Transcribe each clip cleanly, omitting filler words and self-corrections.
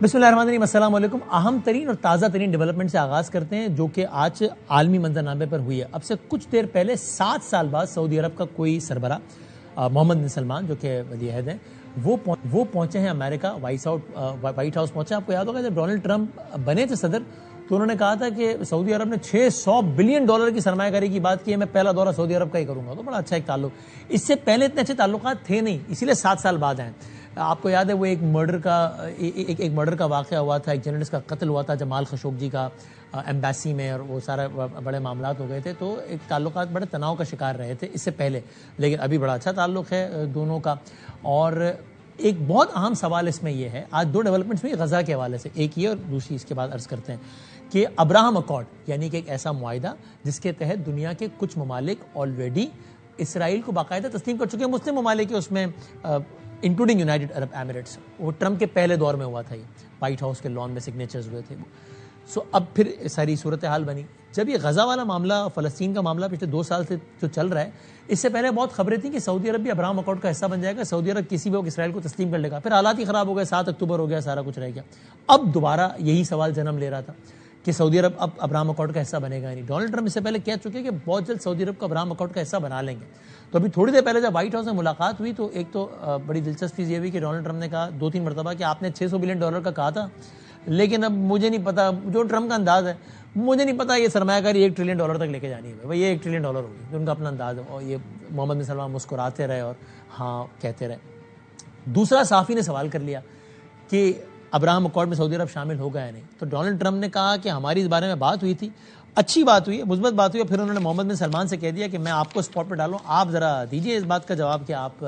بسم اللہ الرحمن الرحیم، السلام علیکم۔ اہم ترین اور تازہ ترین ڈیولپمنٹ سے آغاز کرتے ہیں جو کہ آج عالمی منظرنامے پر ہوئی ہے۔ اب سے کچھ دیر پہلے 7 سال بعد سعودی عرب کا کوئی سربراہ محمد بن سلمان جو کہ ولی عہد ہیں وہ پہنچے ہیں امریکہ، وائٹ ہاؤس پہنچے۔ آپ کو یاد ہوگا جب ڈونلڈ ٹرمپ بنے تھے صدر تو انہوں نے کہا تھا کہ سعودی عرب نے $600 بلین کی سرمایہ کاری کی بات کی ہے، میں پہلا دورہ سعودی عرب کا ہی کروں گا۔ تو بڑا اچھا ایک تعلق، اس سے پہلے اتنے اچھے تعلقات تھے نہیں، اسی لیے 7 سال بعد ہیں۔ آپ کو یاد ہے وہ ایک مرڈر کا واقعہ ہوا تھا، ایک جرنلسٹ کا قتل ہوا تھا جمال خشوگی کا ایمبیسی میں، اور وہ سارے بڑے معاملات ہو گئے تھے، تو ایک تعلقات بڑے تناؤ کا شکار رہے تھے اس سے پہلے، لیکن ابھی بڑا اچھا تعلق ہے دونوں کا۔ اور ایک بہت اہم سوال اس میں یہ ہے، آج 2 ڈیولپمنٹس میں غزہ کے حوالے سے، ایک یہ اور دوسری اس کے بعد عرض کرتے ہیں کہ ابراہم اکارڈ یعنی کہ ایک ایسا معاہدہ جس کے تحت دنیا کے کچھ ممالک آلریڈی اسرائیل کو باقاعدہ تسلیم کر چکے ہیں، مسلم ممالک اس میں انکلوڈنگ یونائٹڈ عرب ایمریٹس، وہ ٹرمپ کے پہلے دور میں ہوا تھا، یہ وائٹ ہاؤس کے لان میں سگنیچرز ہوئے تھے وہ۔ اب پھر ساری صورتحال بنی جب یہ غزہ والا معاملہ، فلسطین کا معاملہ پچھلے 2 سال سے جو چل رہا ہے، اس سے پہلے بہت خبریں تھیں کہ سعودی عرب بھی ابراہم اکارڈ کا حصہ بن جائے گا، سعودی عرب کسی بھی وقت اسرائیل کو تسلیم کر لے گا۔ پھر حالات ہی خراب ہو گئے، 7 اکتوبر ہو گیا، سارا کچھ رہ گیا۔ اب دوبارہ یہی سوال جنم لے رہا تھا کہ سعودی عرب اب ابراہم اکارڈ کا حصہ بنے گا نہیں۔ ڈونلڈ ٹرمپ اس سے پہلے کہہ چکے کہ بہت جلد سعودی عرب کو ابراہم اکارڈ کا حصہ بنا لیں گے۔ تو ابھی تھوڑی دیر پہلے جب وائٹ ہاؤس میں ملاقات ہوئی تو ایک تو بڑی دلچسپ چیز یہ ہوئی کہ ڈونلڈ ٹرمپ نے کہا 2-3 مرتبہ کہ آپ نے $600 بلین کا کہا تھا، لیکن اب مجھے نہیں پتا، جو ٹرمپ کا انداز ہے، مجھے نہیں پتا یہ سرمایہ کاری $1 ٹریلین تک لے کے جانی ہے، بھائی یہ $1 ٹریلین ہوگی، جو ان کا اپنا انداز ہے۔ اور یہ محمد بن سلمان مسکراتے رہے اور ہاں کہتے رہے۔ دوسرا صحافی نے سوال کر لیا کہ ابراہم اکارڈ میں سعودی عرب شامل ہوگا یا نہیں، تو ڈونلڈ ٹرمپ نے کہا کہ ہماری اس بارے میں بات ہوئی تھی، اچھی بات ہوئی ہے، مثبت بات ہوئی ہے۔ پھر انہوں نے محمد بن سلمان سے کہہ دیا کہ میں آپ کو اسپاٹ پہ ڈالوں، آپ ذرا دیجئے اس بات کا جواب کہ آپ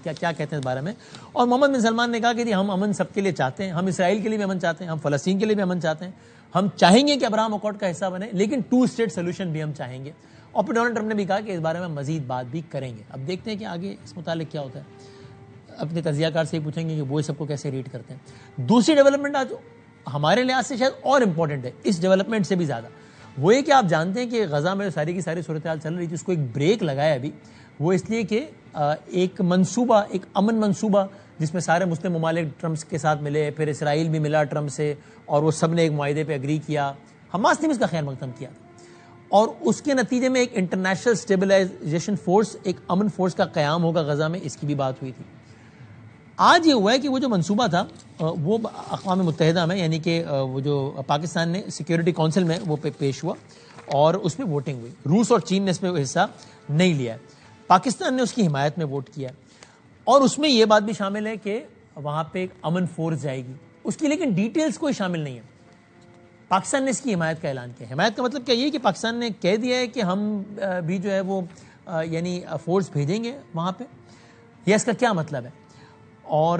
کیا کہتے ہیں اس بارے میں۔ اور محمد بن سلمان نے کہا کہ جی ہم امن سب کے لیے چاہتے ہیں، ہم اسرائیل کے لیے بھی امن چاہتے ہیں، ہم فلسطین کے لیے بھی امن چاہتے ہیں، ہم چاہیں گے کہ ابراہم اکارڈ کا حصہ بنے، لیکن 2 اسٹیٹ سولوشن بھی ہم چاہیں گے۔ اور پھر ڈونلڈ ٹرمپ نے بھی کہا کہ اس بارے میں مزید بات بھی کریں گے۔ اب دیکھتے ہیں کہ آگے اس متعلق کیا ہوتا ہے، اپنے تجزیہ کار سے ہی پوچھیں گے کہ وہ سب کو کیسے ریڈ کرتے ہیں۔ دوسری ڈیولپمنٹ آج ہمارے لحاظ سے شاید اور امپورٹنٹ ہے اس ڈیولپمنٹ سے بھی زیادہ، وہ یہ کہ آپ جانتے ہیں کہ غزہ میں ساری کی ساری صورتحال چل رہی تھی، اس کو ایک بریک لگایا ابھی، وہ اس لیے کہ ایک منصوبہ، ایک امن منصوبہ جس میں سارے مسلم ممالک ٹرمپ کے ساتھ ملے، پھر اسرائیل بھی ملا ٹرمپ سے، اور وہ سب نے ایک معاہدے پہ اگری کیا، حماس نے بھی اس کا خیر مقدم کیا، اور اس کے نتیجے میں ایک انٹرنیشنل اسٹیبلائزیشن فورس، ایک امن فورس کا قیام ہوگا غزہ میں، اس کی بھی بات ہوئی تھی۔ آج یہ ہوا ہے کہ وہ جو منصوبہ تھا وہ اقوام متحدہ میں، یعنی کہ وہ جو پاکستان نے سیکیورٹی کونسل میں وہ پیش ہوا اور اس میں ووٹنگ ہوئی۔ روس اور چین نے اس میں حصہ نہیں لیا ہے، پاکستان نے اس کی حمایت میں ووٹ کیا ہے، اور اس میں یہ بات بھی شامل ہے کہ وہاں پہ ایک امن فورس جائے گی، اس کی لیکن ڈیٹیلز کوئی شامل نہیں ہے۔ پاکستان نے اس کی حمایت کا اعلان کیا۔ حمایت کا مطلب کیا یہ کہ پاکستان نے کہہ دیا ہے کہ ہم بھی جو ہے وہ یعنی فورس بھیجیں گے وہاں پہ، یا اس کا کیا مطلب ہے؟ اور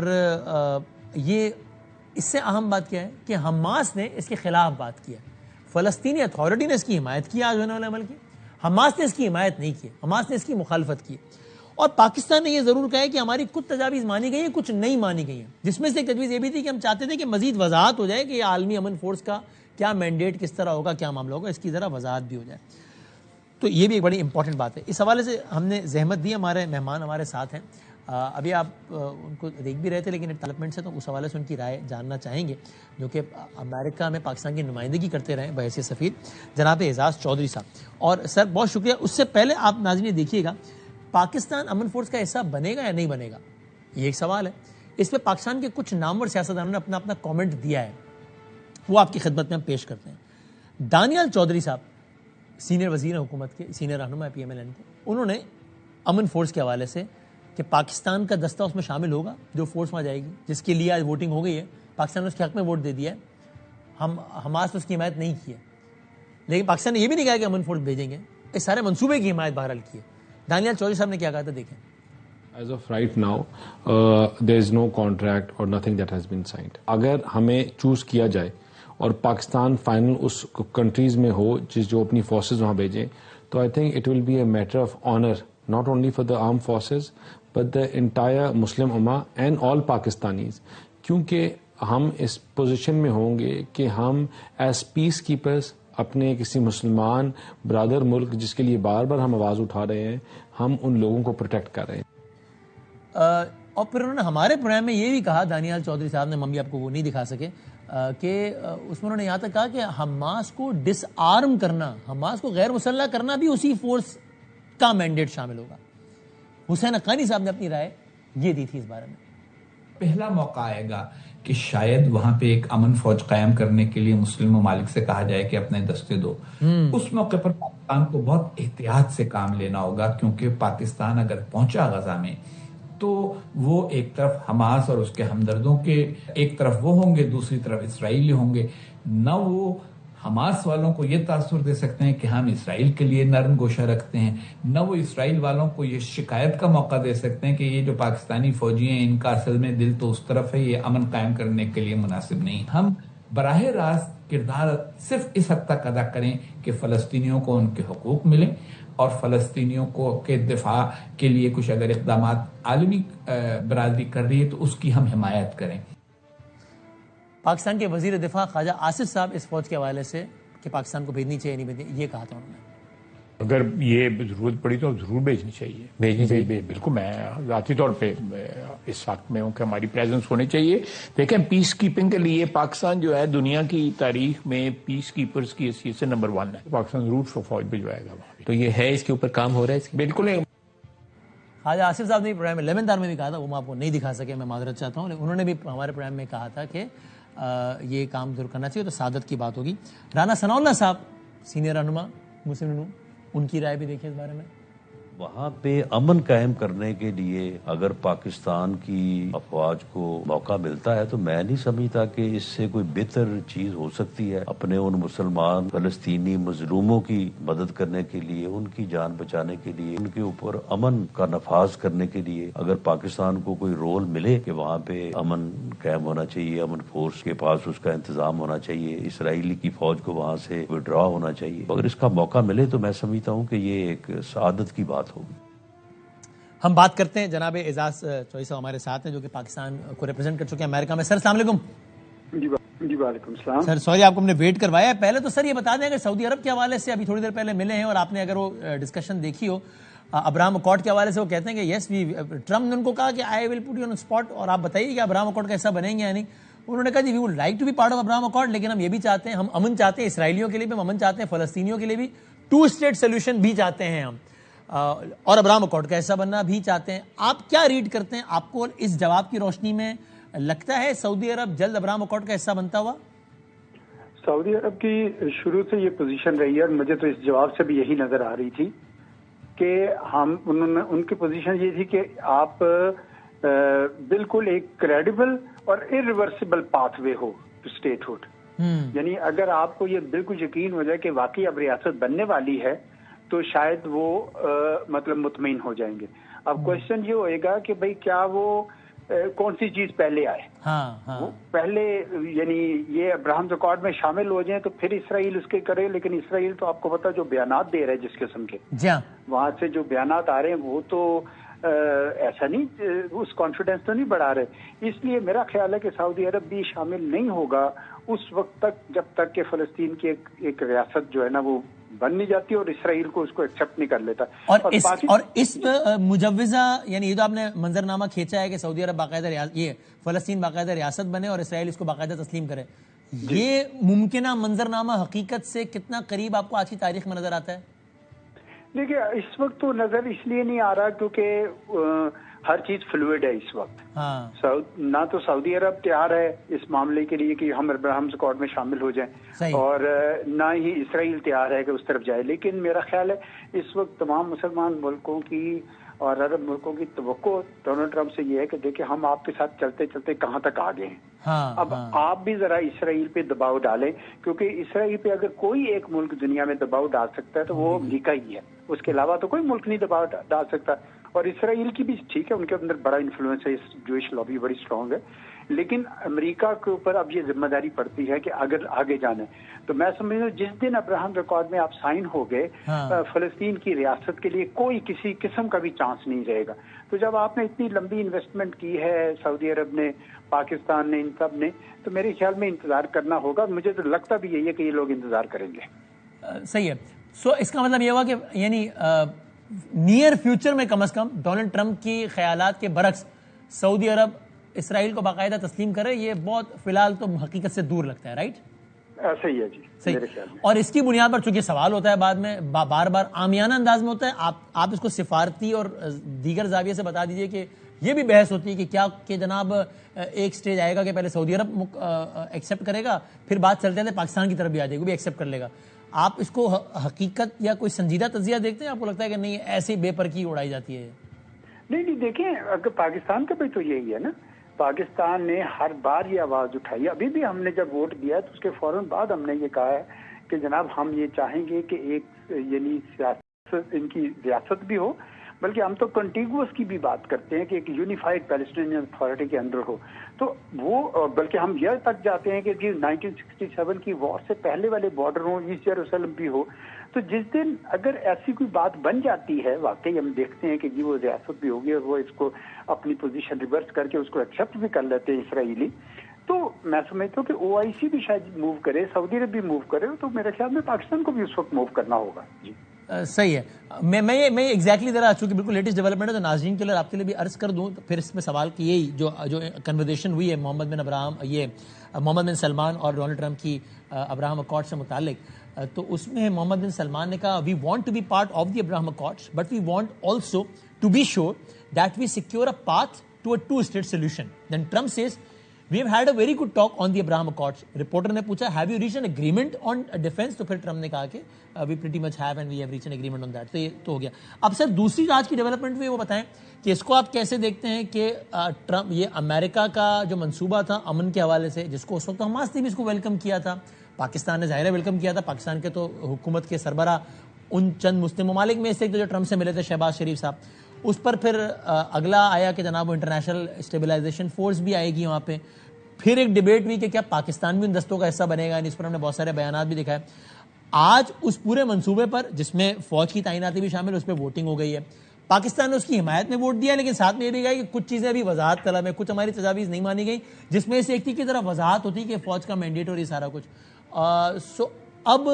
یہ اس سے اہم بات کیا ہے کہ حماس نے اس کے خلاف بات کی ہے، فلسطینی اتھارٹی نے اس کی حمایت کی، آج ہونے والے عمل کی، حماس نے اس کی حمایت نہیں کی، حماس نے اس کی مخالفت کی۔ اور پاکستان نے یہ ضرور کہا ہے کہ ہماری کچھ تجاویز مانی گئی ہیں، کچھ نہیں مانی گئی ہیں، جس میں سے ایک تجویز یہ بھی تھی کہ ہم چاہتے تھے کہ مزید وضاحت ہو جائے کہ یہ عالمی امن فورس کا کیا مینڈیٹ، کس طرح ہوگا، کیا معاملہ ہوگا، اس کی ذرا وضاحت بھی ہو جائے۔ تو یہ بھی ایک بڑی امپورٹنٹ بات ہے۔ اس حوالے سے ہم نے زحمت دی، ہمارے مہمان ہمارے ساتھ ہیں، ابھی آپ ان کو دیکھ بھی رہے تھے، لیکن ڈیولپمنٹ سے تو اس حوالے سے ان کی رائے جاننا چاہیں گے، جو کہ امریکہ میں پاکستان کی نمائندگی کرتے رہے بحیثیت سفیر، جناب اعزاز چودھری صاحب۔ اور سر بہت شکریہ۔ اس سے پہلے آپ ناظرین دیکھیے گا، پاکستان امن فورس کا حصہ بنے گا یا نہیں بنے گا، یہ ایک سوال ہے۔ اس پہ پاکستان کے کچھ نامور سیاستدانوں نے اپنا کامنٹ دیا ہے، وہ آپ کی خدمت میں ہم پیش کرتے ہیں۔ دانیال چودھری صاحب سینئر وزیر حکومت کے، سینئر رہنما پی ایم ایل این کے، انہوں نے امن فورس کے حوالے سے کہ پاکستان کا دستہ اس میں شامل ہوگا، جو فورس وہاں جائے گی، جس کے لیے آج ووٹنگ ہو گئی ہے، پاکستان نے اس کے حق میں ووٹ دے دیا ہے، حماس نے اس کی حمایت نہیں کی ہے، لیکن پاکستان نے یہ بھی نہیں کہا کہ امن فورس بھیجیں گے، اس سارے منصوبے کی حمایت بہرحال کی ہے۔ دانیال چودھری صاحب نے کیا کہا تھا، دیکھیں۔ As of right now, there is no contract or nothing that has been signed. اگر ہمیں چوز کیا جائے اور پاکستان فائنل اس کنٹریز میں ہو جو اپنی فورسز وہاں بھیجیں، تو I think it will be a matter of honour not only for the armed forces but the entire Muslim Ummah and all Pakistanis، کیونکہ ہم اس پوزیشن میں ہوں گے کہ ہم ایز پیس کیپرز اپنے کسی مسلمان برادر ملک جس کے لیے بار بار ہم آواز اٹھا رہے ہیں، ہم ان لوگوں کو پروٹیکٹ کر رہے ہیں۔ اور پھر انہوں نے ہمارے پروگرام میں یہ بھی کہا، دانیال چودھری صاحب نے، ممی آپ کو وہ نہیں دکھا سکے، کہ اس میں انہوں نے یہاں تک کہا کہ حماس کو ڈس آرم کرنا، حماس کو غیر مسلح کرنا بھی اسی فورس کا مینڈیٹ شامل ہوگا. حسین حقانی صاحب نے اپنی رائے یہ دی تھی اس بارے میں. پہلا موقع آئے گا کہ شاید وہاں پہ ایک امن فوج قائم کرنے کے لیے مسلم ممالک سے کہا جائے کہ اپنے دستے دو. اس موقع پر پاکستان کو بہت احتیاط سے کام لینا ہوگا، کیونکہ پاکستان اگر پہنچا غزہ میں تو وہ ایک طرف حماس اور اس کے ہمدردوں کے ایک طرف وہ ہوں گے، دوسری طرف اسرائیلی ہوں گے. نہ وہ حماس والوں کو یہ تاثر دے سکتے ہیں کہ ہم اسرائیل کے لیے نرم گوشہ رکھتے ہیں، نہ وہ اسرائیل والوں کو یہ شکایت کا موقع دے سکتے ہیں کہ یہ جو پاکستانی فوجی ہیں ان کا اصل میں دل تو اس طرف ہے، یہ امن قائم کرنے کے لیے مناسب نہیں. ہم براہ راست کردار صرف اس حد تک ادا کریں کہ فلسطینیوں کو ان کے حقوق ملیں، اور فلسطینیوں کو کے دفاع کے لیے کچھ اگر اقدامات عالمی برادری کر رہی ہے تو اس کی ہم حمایت کریں. پاکستان کے وزیر دفاع خواجہ آصف صاحب اس فوج کے حوالے سے کہ پاکستان کو بھیجنی چاہیے نہیں بھیجنی، یہ کہا تھا انہوں نے. اگر یہ ضرورت پڑی تو ضرور بھیجنی چاہیے. بالکل میں ذاتی طور پہ اس وقت میں ہوں کہ ہماری پریزنس ہونی چاہیے. دیکھیں پیس کیپنگ کے لیے پاکستان جو ہے دنیا کی تاریخ میں پیس کیپرز کی حیثیت سے نمبر 1 ہے. پاکستان ضرور فوج بھجوائے گا وہاں. تو یہ ہے، اس کے اوپر کام ہو رہا ہے. بالکل. خواجہ آصف صاحب نے پروگرام میں 11 دار میں بھی کہا تھا، وہ میں آپ کو نہیں دکھا سکے، میں معذرت چاہتا ہوں. انہوں نے بھی ہمارے پروگرام میں کہا تھا کہ یہ کام ضرور کرنا چاہیے، تو سعادت کی بات ہوگی. رانا ثناء اللہ صاحب سینئر رہنما مسلم، ان کی رائے بھی دیکھیں اس بارے میں. وہاں پہ امن قائم کرنے کے لیے اگر پاکستان کی افواج کو موقع ملتا ہے تو میں نہیں سمجھتا کہ اس سے کوئی بہتر چیز ہو سکتی ہے. اپنے ان مسلمان فلسطینی مظلوموں کی مدد کرنے کے لیے، ان کی جان بچانے کے لیے، ان کے اوپر امن کا نفاذ کرنے کے لیے اگر پاکستان کو کوئی رول ملے کہ وہاں پہ امن قائم ہونا چاہیے، امن فورس کے پاس اس کا انتظام ہونا چاہیے، اسرائیلی کی فوج کو وہاں سے وڈرا ہونا چاہیے، اگر اس کا موقع ملے تو میں سمجھتا ہوں کہ یہ ایک سعادت کی بات ہوگی. ہم بات کرتے ہیں جناب اعزاز چوہدری صاحب ہمارے ساتھ ہیں جو کہ پاکستان کو ریپرزینٹ کر چکے ہیں امریکہ میں. سر السلام علیکم. جی وعلیکم السلام. سر سوری آپ کو ہم نے ویٹ کروایا ہے. پہلے تو سر یہ بتا دیں کہ سعودی عرب کے حوالے سے ابھی تھوڑی دیر پہلے ملے ہیں اور آپ نے اگر وہ ڈسکشن دیکھی ہو ابراہم اکارڈ کے حوالے سے، وہ کہتے ہیں کہ یس ٹرمپ نے ان کو کہا کہ آئی ول پٹ یو آن اسپاٹ اور آپ بتائیے کہ ابراہم اکارڈ کا حصہ بنیں گے یا نہیں. انہوں نے کہا جی we would like to be part of Abraham accord, لیکن ہم یہ بھی چاہتے ہیں، ہم امن چاہتے ہیں، اسرائیلیوں کے لیے بھی ہم امن چاہتے ہیں، فلسطینیوں کے لیے بھی 2 اسٹیٹ سولوشن بھی چاہتے ہیں ہم، اور ابراہم اکارڈ کا حصہ بننا بھی چاہتے ہیں. آپ کیا ریڈ کرتے ہیں؟ آپ کو اس جواب کی روشنی میں لگتا ہے سعودی عرب جلد ابراہم اکارڈ کا حصہ بنتا ہوا؟ سعودی عرب کی شروع سے یہ پوزیشن رہی ہے اور مجھے تو اس جواب سے بھی یہی نظر آ رہی تھی کہ ان کی پوزیشن یہ تھی کہ آپ بالکل ایک کریڈیبل اور ارریورسبل پاتھ وے ہو ٹو اسٹیٹ ہوڈ. یعنی اگر آپ کو یہ بالکل یقین ہو جائے کہ واقعی اب ریاست بننے والی ہے تو شاید وہ مطلب مطمئن ہو جائیں گے. اب کوشچن یہ ہوئے گا کہ بھئی کیا وہ کون سی چیز پہلے آئے. وہ پہلے یعنی یہ ابراہم اکارڈ میں شامل ہو جائیں تو پھر اسرائیل اس کے کرے، لیکن اسرائیل تو آپ کو پتا جو بیانات دے رہے ہیں جس قسم کے وہاں سے جو بیانات آ رہے ہیں وہ تو ایسا نہیں، اس کانفیڈنس تو نہیں بڑھا رہے. اس لیے میرا خیال ہے کہ سعودی عرب بھی شامل نہیں ہوگا اس وقت تک جب تک کہ فلسطین کی ایک ریاست جو ہے نا وہ بن نہیں جاتی اور اسرائیل کو اس کو ایکسپٹ نہیں کر لیتا. اور اس مجوزہ یعنی یہ تو آپ نے منظرنامہ کھینچا ہے کہ سعودی عرب باقاعدہ یہ فلسطین باقاعدہ ریاست بنے اور اسرائیل اس کو باقاعدہ تسلیم کرے، یہ ممکنہ منظرنامہ حقیقت سے کتنا قریب آپ کو آج کی تاریخ میں نظر آتا ہے؟ دیکھیے اس وقت تو نظر اس لیے نہیں آ رہا کیونکہ ہر چیز فلوئڈ ہے اس وقت. نہ تو سعودی عرب تیار ہے اس معاملے کے لیے کہ ہم ابراہم اکارڈ میں شامل ہو جائیں اور نہ ہی اسرائیل تیار ہے کہ اس طرف جائے. لیکن میرا خیال ہے اس وقت تمام مسلمان ملکوں کی اور عرب ملکوں کی توقع ڈونلڈ ٹرمپ سے یہ ہے کہ دیکھیں ہم آپ کے ساتھ چلتے چلتے کہاں تک آ گئے ہیں. اب آپ بھی ذرا اسرائیل پہ دباؤ ڈالیں، کیونکہ اسرائیل پہ اگر کوئی ایک ملک دنیا میں دباؤ ڈال سکتا ہے تو وہ امریکہ ہی ہے، اس کے علاوہ تو کوئی ملک نہیں دباؤ ڈال سکتا. اور اسرائیل کی بھی ٹھیک ہے، ان کے اندر بڑا انفلوئنس ہے، جوئش لابی بڑی اسٹرانگ ہے، لیکن امریکہ کے اوپر اب یہ ذمہ داری پڑتی ہے کہ اگر آگے جانا ہے تو میں سمجھتا ہوں جس دن ابراہم اکارڈ میں آپ سائن ہو گئے فلسطین کی ریاست کے لیے کوئی کسی قسم کا بھی چانس نہیں رہے گا. تو جب آپ نے اتنی لمبی انویسٹمنٹ کی ہے سعودی عرب نے، پاکستان نے، ان سب نے، تو میرے خیال میں انتظار کرنا ہوگا. مجھے تو لگتا بھی یہی ہے کہ یہ لوگ انتظار کریں گے. صحیح ہے. سو اس کا مطلب یہ ہوا کہ یعنی نیئر فیوچر میں کم از کم ڈونلڈ ٹرمپ کی خیالات کے برعکس سعودی عرب اسرائیل کو باقاعدہ تسلیم کرے، یہ بہت فی الحال تو حقیقت سے دور لگتا ہے، رائٹ؟ صحیح ہے جی، صحیح. اور اس کی بنیاد پر چونکہ سوال ہوتا ہے بعد میں بار بار عامیانہ انداز میں ہوتا ہے، آپ اس کو سفارتی اور دیگر زاویے سے بتا دیجئے کہ یہ بھی بحث ہوتی ہے کہ کیا کہ جناب ایک سٹیج آئے گا کہ پہلے سعودی عرب ایکسیپٹ کرے گا، پھر بات چلتے ہیں پاکستان کی طرف بھی آ جائے گا، وہ بھی ایکسیپٹ کر لے گا. آپ اس کو حقیقت یا کوئی سنجیدہ تجزیہ دیکھتے ہیں؟ آپ کو لگتا ہے کہ نہیں ایسے بے پرکی اڑائی جاتی ہے؟ نہیں دیکھیں، اگر پاکستان کا بھی تو یہی ہے نا، پاکستان نے ہر بار یہ آواز اٹھائی. ابھی بھی ہم نے جب ووٹ دیا تو اس کے فوراً بعد ہم نے یہ کہا ہے کہ جناب ہم یہ چاہیں گے کہ ایک یعنی سیاست ان کی ریاست بھی ہو، بلکہ ہم تو کنٹیگوس کی بھی بات کرتے ہیں کہ ایک یونیفائڈ پیلسٹینین اتھارٹی کے اندر ہو. تو وہ بلکہ ہم یہ تک جاتے ہیں کہ 1967 کی وار سے پہلے والے بارڈر ہوں، ایسٹ یروشلم بھی ہو. تو جس دن اگر ایسی کوئی بات بن جاتی ہے، واقعی ہم دیکھتے ہیں کہ جی وہ ریاست بھی ہوگی اور وہ اس کو اپنی پوزیشن ریورس کر کے اس کو ایکسیپٹ بھی کر لیتے ہیں اسرائیلی، تو میں سمجھتا ہوں کہ OIC بھی شاید موو کرے، سعودی عرب بھی موو کرے، تو میرے خیال میں پاکستان کو بھی اس وقت موو کرنا ہوگا. جی صحیح ہے. میں ایگزیکٹلی ذرا چونکہ بالکل لیٹسٹ ڈیولپمنٹ ہے تو ناظرین کے لیے آپ کے لیے بھی عرض کر دوں، پھر اس میں سوال کی یہی جو کنورزیشن ہوئی ہے محمد بن سلمان اور ڈونلڈ ٹرمپ کی ابراہم اکارڈ سے متعلق، تو اس میں محمد بن سلمان نے کہا we want to be part of the Abraham accords but we want also to be sure that we secure a path to a 2-state solution. Then Trump says we have had a very good talk on the Abraham Accords. Reporter نے پوچھا have you reached an agreement on defense؟ تو پھر Trump نے کہا کہ we pretty much have and we have reached an agreement on that. تو یہ تو ہو گیا. اب سر دوسری آج کی ڈیولپمنٹ میں وہ بتائیں کہ اس کو آپ کیسے دیکھتے ہیں کہ ٹرمپ یہ امریکہ کا جو منصوبہ تھا امن کے حوالے سے، جس کو اس وقت حماس نے بھی اس کو ویلکم کیا تھا، پاکستان نے ظاہر ویلکم کیا تھا، پاکستان کے تو حکومت کے سربراہ ان چند مسلم ممالک میں سے جو ٹرمپ سے ملے تھے شہباز شریف صاحب، اس پر پھر اگلا آیا کہ جناب وہ انٹرنیشنل اسٹیبلائزیشن فورس بھی آئے گی وہاں پہ. پھر ایک ڈیبیٹ ہوئی کہ کیا پاکستان بھی ان دستوں کا حصہ بنے گا، اس پر ہم نے بہت سارے بیانات بھی دکھائے. آج اس پورے منصوبے پر جس میں فوج کی تعیناتی بھی شامل، اس پہ ووٹنگ ہو گئی ہے. پاکستان نے اس کی حمایت میں ووٹ دیا، لیکن ساتھ میں یہ بھی کہا کہ کچھ چیزیں ابھی وضاحت طلب ہے، کچھ ہماری تجاویز نہیں مانی گئی، جس میں سے ایک تھی کی طرف وضاحت ہوتی کہ فوج کا مینڈیٹ اور یہ سارا کچھ. سو اب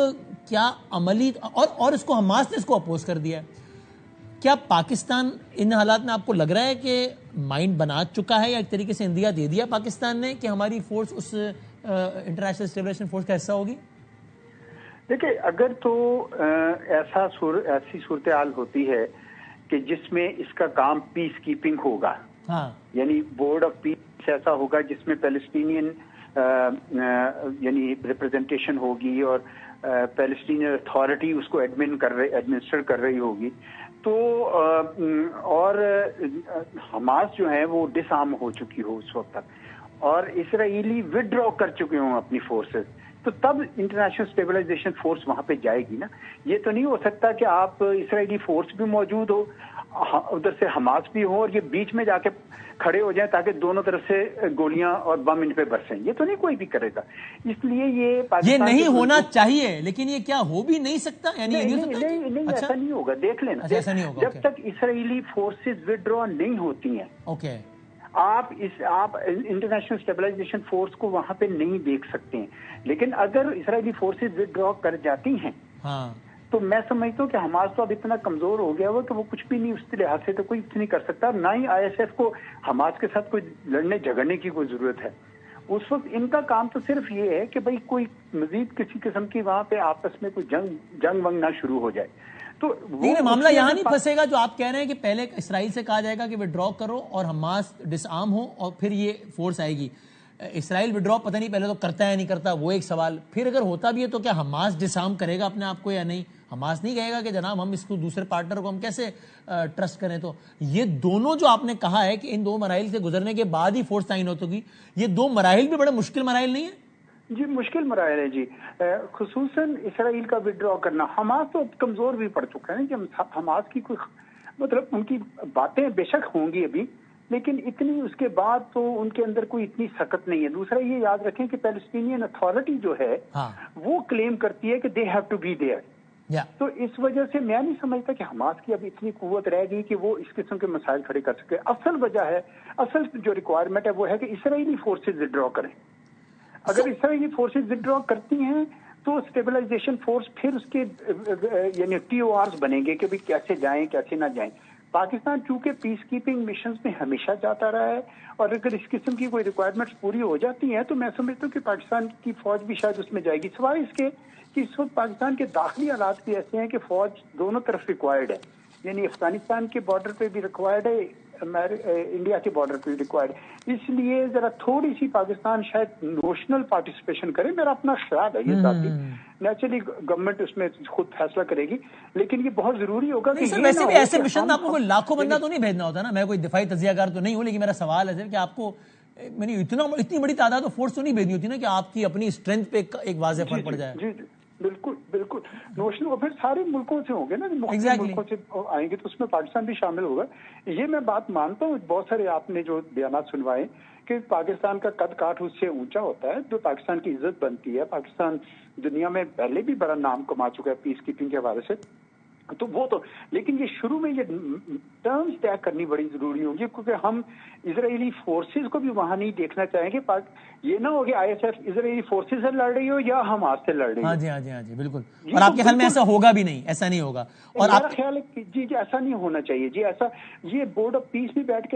کیا عملی اور اس کو حماس نے اس کو اپوز کر دیا ہے. کیا پاکستان ان حالات میں آپ کو لگ رہا ہے کہ مائنڈ بنا چکا ہے یا ایک طریقے سے اندیا دے دیا پاکستان نے کہ ہماری فورس اس انٹرنیشنل اسٹیبلیشن فورس کا حصہ ہوگی؟ دیکھیں، اگر تو ایسی صورتحال ہوتی ہے کہ جس میں اس کا کام پیس کیپنگ ہوگا، ہاں، یعنی بورڈ آف پیس ایسا ہوگا جس میں پیلسٹینین یعنی ریپرزنٹیشن ہوگی اور پیلسٹینین اتھارٹی اس کو ایڈمنسٹر کر رہی ہوگی، تو اور حماس جو ہے وہ ڈس آرم ہو چکی ہو اس وقت تک اور اسرائیلی ودرا کر چکے ہوں اپنی فورسز، تو تب انٹرنیشنل اسٹیبلائزیشن فورس وہاں پہ جائے گی نا. یہ تو نہیں ہو سکتا کہ آپ اسرائیلی فورس بھی موجود ہو، ادھر سے حماس بھی ہو اور یہ بیچ میں جا کے کھڑے ہو جائیں تاکہ دونوں طرف سے گولیاں اور بم ان پہ برسیں. یہ تو نہیں کوئی بھی کرے گا. اس لیے یہ نہیں ہونا چاہیے، لیکن یہ کیا ہو بھی نہیں سکتا؟ یعنی نہیں ایسا نہیں ہوگا. دیکھ لینا، جب تک اسرائیلی فورسز ودرا نہیں ہوتی ہیں، اوکے، آپ انٹرنیشنل اسٹیبلائزیشن فورس کو وہاں پہ نہیں دیکھ سکتے ہیں. لیکن اگر اسرائیلی فورسز ودرا کر جاتی ہیں تو میں سمجھتا ہوں کہ حماس تو اب اتنا کمزور ہو گیا ہوا کہ وہ کچھ بھی نہیں، اس لحاظ سے تو کوئی کچھ نہیں کر سکتا. نہ ہی ISF کو حماس کے ساتھ کوئی لڑنے جھگڑنے کی کوئی ضرورت ہے. اس وقت ان کا کام تو صرف یہ ہے کہ بھائی کوئی مزید کسی قسم کی وہاں پہ آپس میں کوئی جنگ ونگ نہ شروع ہو جائے. تو معاملہ یہاں نہیں پھنسے گا جو آپ کہہ رہے ہیں کہ پہلے اسرائیل سے کہا جائے گا کہ وڈرا کرو اور حماس ڈس آرم ہو اور پھر یہ فورس آئے گی. اسرائیل وڈرا پتہ نہیں پہلے تو کرتا ہے یا نہیں کرتا، وہ ایک سوال. پھر اگر ہوتا بھی ہے تو کیا حماس ڈس آرم کرے گا اپنے آپ کو یا نہیں؟ حماس نہیں کہے گا کہ جناب ہم اس کو دوسرے پارٹنر کو ہم کیسے ٹرسٹ کریں. تو یہ دونوں جو آپ نے کہا ہے کہ ان دو مراحل سے گزرنے کے بعد ہی فورس تعین ہوگی، یہ دو مراحل بھی بڑے مشکل مراحل نہیں ہیں؟ جی مشکل مراحل ہے جی، خصوصاً اسرائیل کا ودرا کرنا. حماس تو کمزور بھی پڑ چکا ہے کہ حماس کی کوئی مطلب ان کی باتیں بے شک ہوں گی ابھی، لیکن اتنی اس کے بعد تو ان کے اندر کوئی اتنی سخت نہیں ہے. دوسرا یہ یاد رکھیں کہ پیلسٹینین اتھارٹی جو ہے وہ کلیم کرتی ہے کہ they have to be there. تو اس وجہ سے میں نہیں سمجھتا کہ حماس کی اب اتنی قوت رہ گئی کہ وہ اس قسم کے مسائل کھڑے کر سکے. اصل وجہ ہے، اصل جو ریکوائرمنٹ ہے وہ ہے کہ اسرائیلی فورسز ودرا کریں. اگر اسرائیلی فورسز ودرا کرتی ہیں تو اسٹیبلائزیشن فورس پھر اس کے یعنی TORs بنیں گے کہ بھی کیسے جائیں کیسے نہ جائیں. پاکستان چونکہ پیس کیپنگ مشنز میں ہمیشہ جاتا رہا ہے، اور اگر اس قسم کی کوئی ریکوائرمنٹس پوری ہو جاتی ہیں تو میں سمجھتا ہوں کہ پاکستان کی فوج بھی شاید اس میں جائے گی، سوائے اس کے کہ اس وقت پاکستان کے داخلی حالات بھی ایسے ہیں کہ فوج دونوں طرف ریکوائرڈ ہے، یعنی افغانستان کے بارڈر پہ بھی ریکوائرڈ ہے، انڈیا کے بارڈر پہ بھی ریکوائرڈ ہے، اس لیے ذرا تھوڑی سی پاکستان شاید نوشنل پارٹیسپیشن کرے، میرا اپنا خیال ہے یہ ذاتی، نیچرلی گورنمنٹ اس میں خود فیصلہ کرے گی، لیکن یہ بہت ضروری ہوگا کہ ویسے بھی ایسے مشن آپ کو کوئی لاکھوں بندہ تو نہیں بھیجنا ہوتا نا، میں کوئی دفاعی تجزیہ کار تو نہیں ہوں، لیکن میرا سوال ہے کہ آپ کو اتنی بڑی تعداد تو فورس تو نہیں بھیجنی ہوتی نا کہ آپ کی اپنی اسٹرینتھ پہ ایک واضح فرق پڑ جائے. جی بالکل بالکل، نوشنل اور پھر سارے ملکوں سے ہوں گے نا، مختلف ملکوں سے آئیں گے تو اس میں پاکستان بھی شامل ہوگا. یہ میں بات مانتا ہوں، بہت سارے آپ نے جو بیانات سنوائے کہ پاکستان کا قد کاٹ اس سے اونچا ہوتا ہے، جو پاکستان کی عزت بنتی ہے. پاکستان دنیا میں پہلے بھی بڑا نام کما چکا ہے پیس کیپنگ کے حوالے سے، تو وہ تو، لیکن یہ شروع میں یہ ٹرمز طے کرنی بڑی ضروری ہوگی، کیونکہ ہم اسرائیلی فورسز کو بھی وہاں نہیں دیکھنا چاہیں گے. یہ نہ ہو کہ آئی ایس ایف اسرائیلی فورسز سے لڑ رہی ہو یا حماس سے لڑ رہی ہو. ہاں جی بالکل. اور آپ کے خیال میں ایسا ہوگا بھی نہیں، ایسا نہیں ہوگا؟ اور میرا خیال ہے کہ جی ایسا نہیں ہونا چاہیے. جی ایسا، یہ بورڈ آف پیس بھی بیٹھ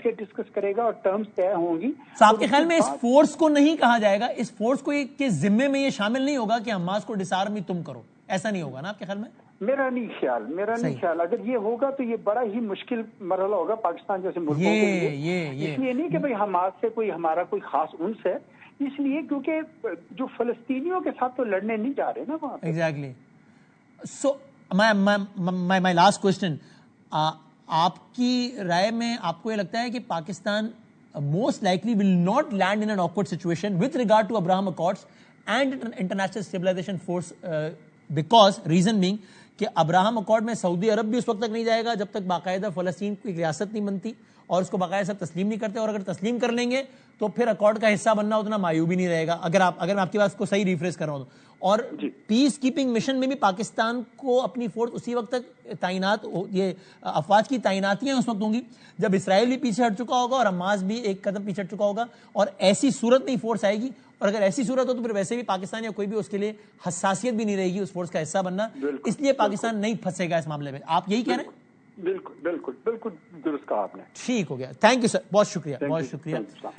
کے ڈسکس کرے گا اور ٹرمز طے ہوں گی. آپ کے خیال میں اس فورس کو نہیں کہا جائے گا، اس فورس کو کے ذمے میں یہ شامل نہیں ہوگا کہ حماس کو ڈسارم تم کرو، ایسا نہیں ہوگا نا آپ کے خیال میں؟ میرا نہیں خیال. اگر یہ ہوگا تو یہ بڑا ہی مشکل مرحلہ ہوگا پاکستان جیسے ملکوں کے لیے. اس لیے نہیں کہ بھئی حماس سے ہمارا کوئی خاص انس ہے، اس لیے کیونکہ جو فلسطینیوں کے ساتھ تو لڑنے نہیں جا رہے نا وہاں پہ. Exactly. So my last question, آپ کی رائے میں آپ کو یہ لگتا ہے کہ Pakistan most likely will not land in an awkward situation with regard to Abraham accords and international stabilization force, because reason being کہ ابراہم اکارڈ میں سعودی عرب بھی اس وقت تک نہیں جائے گا جب تک باقاعدہ فلسطین کی ایک ریاست نہیں بنتی اور اس کو باقاعدہ سب تسلیم نہیں کرتے، اور اگر تسلیم کر لیں گے تو پھر اکارڈ کا حصہ بننا اتنا معیوب ہی نہیں رہے گا، اگر میں آپ کی بات کو صحیح ریفریز کر رہا ہوں تو. اور پیس کیپنگ مشن میں بھی پاکستان کو اپنی فورس اسی وقت تک تعینات، یہ افواج کی تعیناتیاں اس وقت ہوں گی جب اسرائیل بھی پیچھے ہٹ چکا ہوگا اور حماس بھی ایک قدم پیچھے ہٹ چکا ہوگا، اور ایسی صورت میں فورس آئے گی. اور اگر ایسی صورت ہو تو پھر ویسے بھی پاکستان یا کوئی بھی اس کے لیے حساسیت بھی نہیں رہے گی اس فورس کا حصہ بننا، اس لیے پاکستان نہیں پھنسے گا اس معاملے میں. آپ یہی کہہ رہے ہیں؟ بالکل درست کہا آپ نے. ٹھیک ہو گیا، تھینک یو سر، بہت شکریہ.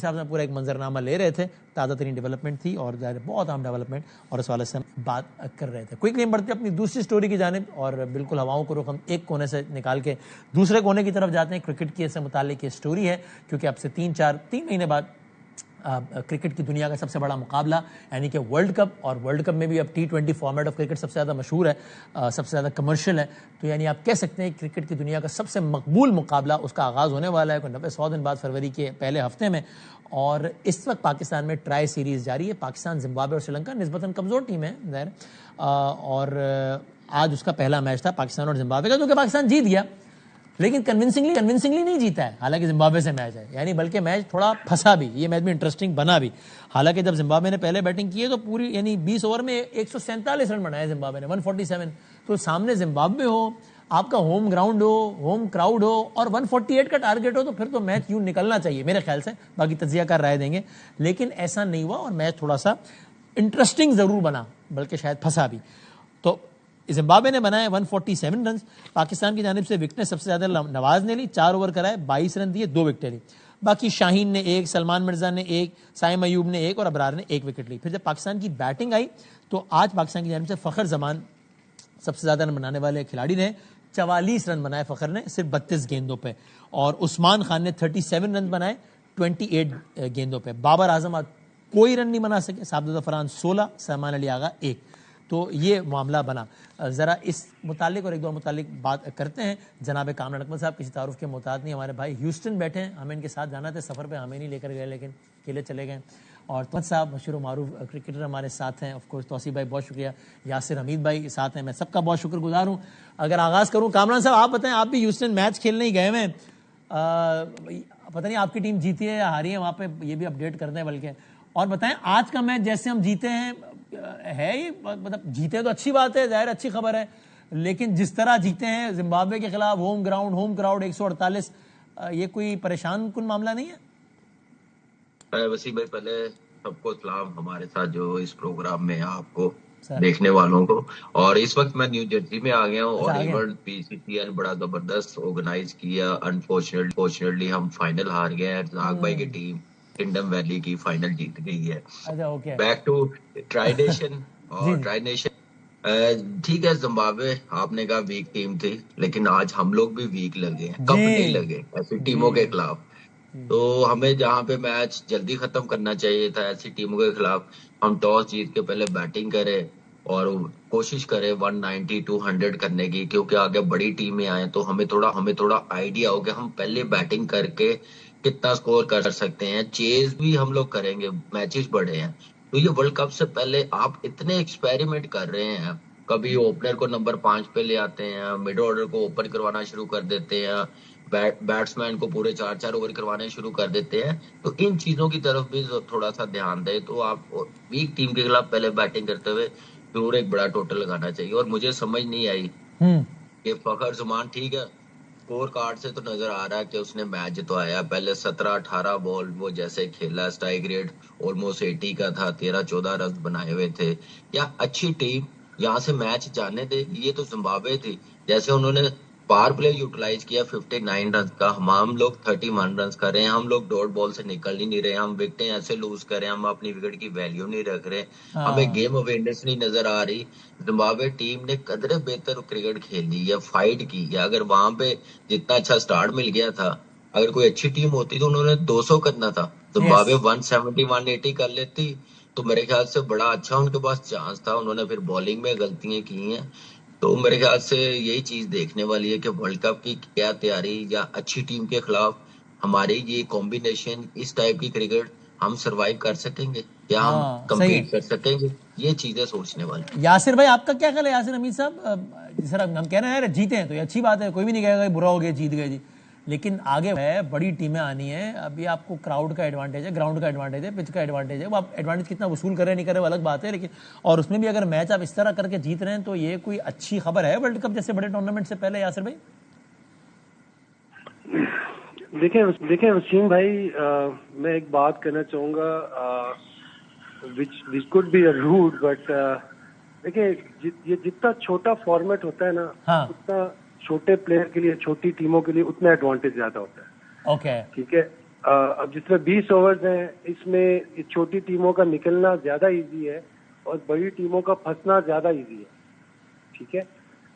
صاحب سے پورا ایک منظرنامہ لے رہے تھے، تازہ ترین ڈیولپمنٹ تھی اور بہت اہم ڈیولپمنٹ، اور اس والے سے ہم بات کر رہے تھے. کوئکلی ہم بڑھتے اپنی دوسری سٹوری کی جانب، اور بالکل ہواؤں کو رخ ہم ایک کونے سے نکال کے دوسرے کونے کی طرف جاتے ہیں. کرکٹ کی سے متعلق یہ سٹوری ہے، کیونکہ اب سے 3 مہینے بعد کرکٹ کی دنیا کا سب سے بڑا مقابلہ یعنی کہ ورلڈ کپ، اور ورلڈ کپ میں بھی اب T20 فارمیٹ آف کرکٹ سب سے زیادہ مشہور ہے، سب سے زیادہ کمرشل ہے. تو یعنی آپ کہہ سکتے ہیں کرکٹ کی دنیا کا سب سے مقبول مقابلہ اس کا آغاز ہونے والا ہے 90-100 دن بعد، فروری کے پہلے ہفتے میں. اور اس وقت پاکستان میں ٹرائی سیریز جاری ہے. پاکستان، زمبابوے اور سری لنکا نسبتاً کمزور ٹیم ہے ظاہر، اور آج اس کا پہلا میچ تھا پاکستان اور زمبابوے کا، جو کہ پاکستان جیت گیا، لیکن کنونسنگلی نہیں جیتا ہے. حالانکہ زمبابوے سے میچ ہے، یعنی بلکہ میچ تھوڑا پھنسا بھی، یہ میچ بھی انٹرسٹنگ بنا بھی. حالانکہ جب زمبابوے نے پہلے بیٹنگ کی ہے تو پوری یعنی 20 اوور میں 147 رن بنائے زمبابوے نے، 147. تو سامنے زمبابوے ہو، آپ کا ہوم گراؤنڈ ہو، ہوم کراؤڈ ہو، اور 148 کا ٹارگٹ ہو، تو پھر تو میچ یوں نکلنا چاہیے میرے خیال سے. باقی تجزیہ کار رائے دیں گے، لیکن ایسا نہیں ہوا اور میچ تھوڑا سا انٹرسٹنگ ضرور بنا، بلکہ شاید پھنسا بھی. تو زمبابوے نے بنائے 147 رنز. پاکستان کی جانب سے وکٹیں سب سے زیادہ نواز نے لی، 4 اوور کرائے، 22 رن دیے، 2 وکٹیں لی. باقی شاہین نے 1، سلمان مرزا نے 1، سائم ایوب نے 1 اور ابرار نے 1 وکٹ لی. پھر جب پاکستان کی بیٹنگ آئی تو آج پاکستان کی جانب سے فخر زمان سب سے زیادہ رن بنانے والے کھلاڑی نے، 44 رن بنائے فخر نے صرف 32 گیندوں پہ، اور عثمان خان نے 37 رن بنائے 28 گیندوں پہ. بابر اعظم آج کوئی رن نہیں بنا سکے، سعد ظفران 16، سلمان علی آغا 1. تو یہ معاملہ بنا. ذرا اس متعلق اور ایک دو متعلق بات کرتے ہیں. جناب کامران اکمل صاحب کسی تعارف کے محتاج نہیں، ہمارے بھائی ہیوسٹن بیٹھے ہیں، ہمیں ان کے ساتھ جانا تھا سفر پہ، ہمیں نہیں لے کر گئے لیکن اکیلے چلے گئے. اور توحید صاحب مشہور و معروف کرکٹر ہمارے ساتھ ہیں، آف کورس توصیف بھائی بہت شکریہ، یاسر حمید بھائی ساتھ ہیں، میں سب کا بہت شکر گزار ہوں. اگر آغاز کروں کامران صاحب، آپ بتائیں، آپ بھی ہیوسٹن میچ کھیلنے ہی گئے ہیں، پتہ نہیں آپ کی ٹیم جیتی ہے یا ہاری ہے وہاں پہ، یہ بھی اپڈیٹ کرتے ہیں بلکہ. اور بتائیں آج کا میچ جیسے ہم جیتے ہیں، ہے یہ مطلب جیتے تو اچھی بات ہے، ظاہر اچھی خبر ہے، لیکن جس طرح جیتے ہیں زمبابوے کے خلاف، ہوم کراؤڈ 148، یہ کوئی پریشان کن معاملہ نہیں ہے؟ وسیم بھائی، پہلے سب کو سلام، ہمارے ساتھ جو اس پروگرام میں آپ کو دیکھنے والوں کو. اور اس وقت میں نیو جرسی میں آ گیا ہوں اور ایورڈ PCCL بڑا زبردست آرگنائز کیا. انفارچونیٹلی ہم فائنل ہار گئے ہیں. رزاق بھائی کی ٹیم کنڈم ویلی کی فائنل جیت گئی ہے. Back to tri nation. اور ٹرائی نیشن ٹھیک ہے، زمبابوے آپ نے کہا ویک ٹیم تھی، لیکن آج ہم لوگ بھی ویک لگے ہیں، کپ نہیں لگے ایسی ٹیموں کے خلاف. تو ہمیں جہاں پہ میچ جلدی ختم کرنا چاہیے تھا ایسی ٹیموں کے خلاف، ہم ٹاس جیت کے پہلے بیٹنگ کریں اور کوشش کریں 190 200 کرنے کی، کیونکہ آگے بڑی ٹیمیں آئیں تو ہمیں تھوڑا آئیڈیا ہو کہ ہم پہلے بیٹنگ کر کے کتنا سکور کر سکتے ہیں. چیز بھی ہم لوگ کریں گے، میچز بڑے ہیں. تو یہ ورلڈ کپ سے پہلے آپ اتنے ایکسپیریمنٹ کر رہے ہیں، کبھی اوپنر کو نمبر 5 پہ لے آتے ہیں، مڈ آرڈر کو اوپن کروانا شروع کر دیتے ہیں، بیٹسمین کو پورے 4 اوور کروانے شروع کر دیتے ہیں. تو ان چیزوں کی طرف بھی تھوڑا سا دھیان دیں. تو آپ ویک ٹیم کے خلاف پہلے بیٹنگ کرتے ہوئے ضرور ایک بڑا ٹوٹل لگانا چاہیے. اور مجھے سمجھ نہیں آئی کہ فخر زمان ٹھیک ہے اسکور کارڈ سے تو نظر آ رہا ہے کہ اس نے میچ جتوایا، پہلے 17-18 بال وہ جیسے کھیلا، اسٹرائک ریٹ آلموسٹ 80 کا تھا، 13-14 رنز بنائے ہوئے تھے. یا اچھی ٹیم یہاں سے میچ جانے دے. یہ تو زمبابوے تھی، جیسے انہوں نے پاور پلے یوٹیلائز کیا 59 رنز کا، ہم لوگ 31 رنز کر رہے ہیں. ہم لوگ ڈاٹ بال سے نکل ہی نہیں رہے، ہم وکٹیں ایسے لوز کر رہے ہیں، ہم اپنی وکٹ کی ویلیو نہیں رکھ رہے، ہمیں گیم اویئرنیس نہیں نظر آ رہی. زمبابوے ٹیم نے قدرے بہتر کرکٹ کھیلی یا فائٹ کی، یا اگر وہاں پہ جتنا اچھا سٹارٹ مل گیا تھا، اگر کوئی اچھی ٹیم ہوتی تو انہوں نے 200 کرنا تھا. زمبابوے 170 180 کر لیتی تو میرے خیال سے بڑا اچھا ان کے پاس چانس تھا. انہوں نے پھر بالنگ میں غلطیاں کی ہیں. تو میرے خیال سے یہی چیز دیکھنے والی ہے کہ ورلڈ کپ کی کیا تیاری، یا اچھی ٹیم کے خلاف ہماری یہ کمبینیشن، اس ٹائپ کی کرکٹ ہم سروائیو کر سکیں گے، کیا ہم کمپیٹ کر سکیں گے؟ یہ چیزیں سوچنے والی. یاسر بھائی آپ کا کیا خیال ہے؟ یاسر امین صاحب، جس طرح ہم کہہ رہے ہیں جیتے ہیں تو یہ اچھی بات ہے، کوئی بھی نہیں کہے گا برا ہو گیا جیت گئے جی، لیکن آگے ہے بڑی ٹیمیں آنی ہیں. ابھی آپ کو کراؤڈ کا ایڈوانٹیج ہے، گراؤنڈ کا ایڈوانٹیج ہے، پچ کا ایڈوانٹیج ہے. وہ آپ ایڈوانٹیج کتنا وصول کر رہے ہیں نہیں کر رہے وہ الگ بات ہے، لیکن اور اس میں بھی اگر میچ آپ اس طرح کر کے جیت رہے ہیں تو یہ کوئی اچھی خبر ہے ورلڈ کپ جیسے بڑے ٹورنامنٹ سے پہلے. یاسر بھائی دیکھیں وسیم بھائی، میں ایک بات کہنا چاہوں گا which could be a rude but دیکھیں یہ جتنا چھوٹا فارمیٹ ہوتا ہے نا، اتنا چھوٹے پلیئر کے لیے، چھوٹی ٹیموں کے لیے اتنا ایڈوانٹیج زیادہ ہوتا ہے. اوکے ٹھیک ہے. اب جس طرح 20 اوورز ہیں، اس میں چھوٹی ٹیموں کا نکلنا زیادہ ایزی ہے اور بڑی ٹیموں کا پھنسنا زیادہ ایزی ہے. ٹھیک ہے.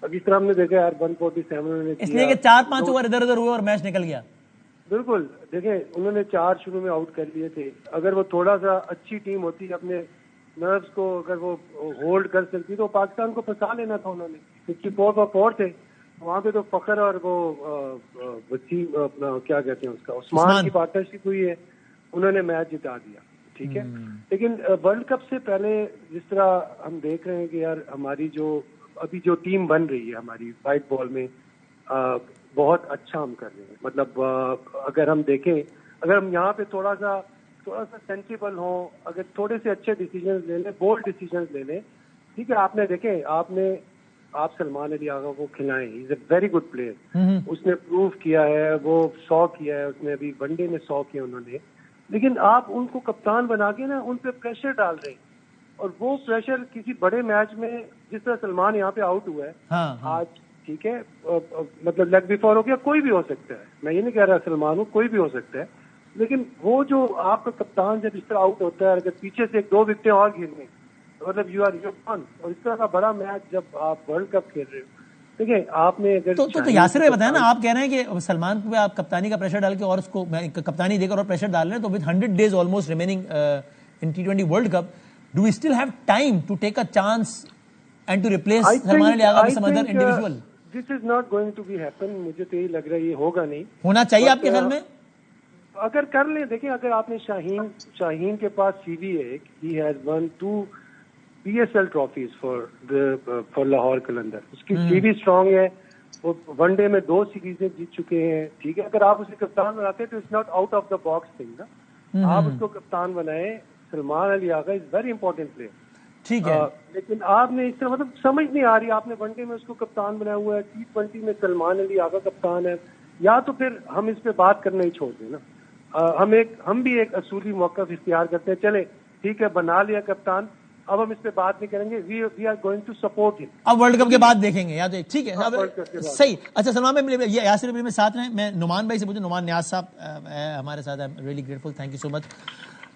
اب اس طرح ہم نے دیکھا یار 147 نے اس لیے کہ 4-5 اوور ادھر ادھر ہوئے اور میچ نکل گیا. بالکل. دیکھیں انہوں نے 4 شروع میں آؤٹ کر لیے تھے. اگر وہ تھوڑا سا اچھی ٹیم ہوتی، اپنے نروز کو اگر وہ ہولڈ کر سکتی تو پاکستان کو پھنسا لینا تھا. انہوں نے 54 پر 4 تھے وہاں پہ، تو فخر اور وہ وسیم اپنا کیا کہتے ہیں اس کا عثمان کی پارٹنرشپ ہوئی ہے، انہوں نے میچ جتا دیا. ٹھیک ہے. لیکن ورلڈ کپ سے پہلے جس طرح ہم دیکھ رہے ہیں کہ یار ہماری ابھی جو ٹیم بن رہی ہے ہماری وائٹ بال میں، بہت اچھا ہم کر رہے ہیں. مطلب اگر ہم دیکھیں، اگر ہم یہاں پہ تھوڑا سا سینسیبل ہوں، اگر تھوڑے سے اچھے ڈیسیجنز لے لیں، بولڈ ڈیسیجنز لے لیں. ٹھیک ہے. آپ سلمان علی آغا کو کھلائیں، ہی از اے ویری گڈ پلیئر. اس نے پروو کیا ہے، وہ 100 کیا ہے اس نے، ابھی ون ڈے میں 100 کیا انہوں نے. لیکن آپ ان کو کپتان بنا کے نا ان پہ پریشر ڈال رہے ہیں، اور وہ پریشر کسی بڑے میچ میں، جس طرح سلمان یہاں پہ آؤٹ ہوا ہے آج، ٹھیک ہے، مطلب لیگ بفور ہو گیا، کوئی بھی ہو سکتا ہے. میں یہ نہیں کہہ رہا سلمان ہو، کوئی بھی ہو سکتا ہے. لیکن وہ جو آپ کا کپتان جب اس طرح آؤٹ ہوتا ہے، اگر پیچھے سے 1-2 وکٹیں اور گر گئیں، مطلب یو آر ون. اور اس طرح کا بڑا میچ جب آپ ورلڈ کپ کھیل رہے ہو، دیکھیں آپ نے اگر تو یاسر بھائی بتائیں نا، آپ کہہ رہے ہیں کہ سلمان پہ آپ کپتانی کا پریشر ڈال کے اور اس کو کپتانی دے کر اور پریشر ڈال رہے ہیں، تو with 100 days almost remaining in T20 World Cup, do we still have time to take a chance and to replace Salman Ali Agha with some other individual? This is not going to be happen. مجھے تو یہی لگ رہا ہے یہ ہوگا نہیں. ہونا چاہیے آپ کے خیال میں؟ اگر کر لیں، دیکھیں اگر آپ نے شاہین کے پاس سی وی ہے، he has won 2 PSL trophies for Lahore Qalandar. اس کی سی وی اسٹرانگ ہے، وہ ون ڈے میں 2 سیریزیں جیت چکے ہیں. ٹھیک ہے. اگر آپ اسے کپتان بناتے تو it's not out of the box thing نا. آپ اس کو کپتان بنائیں. Salman Ali Agha is very important player. ٹھیک ہے. لیکن آپ نے اس طرح مطلب سمجھ نہیں آ رہی. آپ نے ون ڈے میں اس کو کپتان بنایا ہوا ہے، T20 میں سلمان علی آغا کپتان ہے. یا تو پھر ہم اس پہ بات کرنا ہی چھوڑ دیں نا. ہم بھی ایک اصولی موقف اختیار کرتے ہیں. چلے ٹھیک ہے، بنا لیا کپتان، اب ہم اس پہ بات نہیں کریں گے. We are going to support ہم. اب ورلڈ کپ کے بعد دیکھیں گے یا تو ٹھیک ہے صحیح. اچھا سلمان بھائی یاسر بھائی میں ساتھ رہیں. میں نعمان بھائی سے پوچھوں. نعمان نیاز صاحب ہمارے ساتھ. I'm really grateful, thank you so much.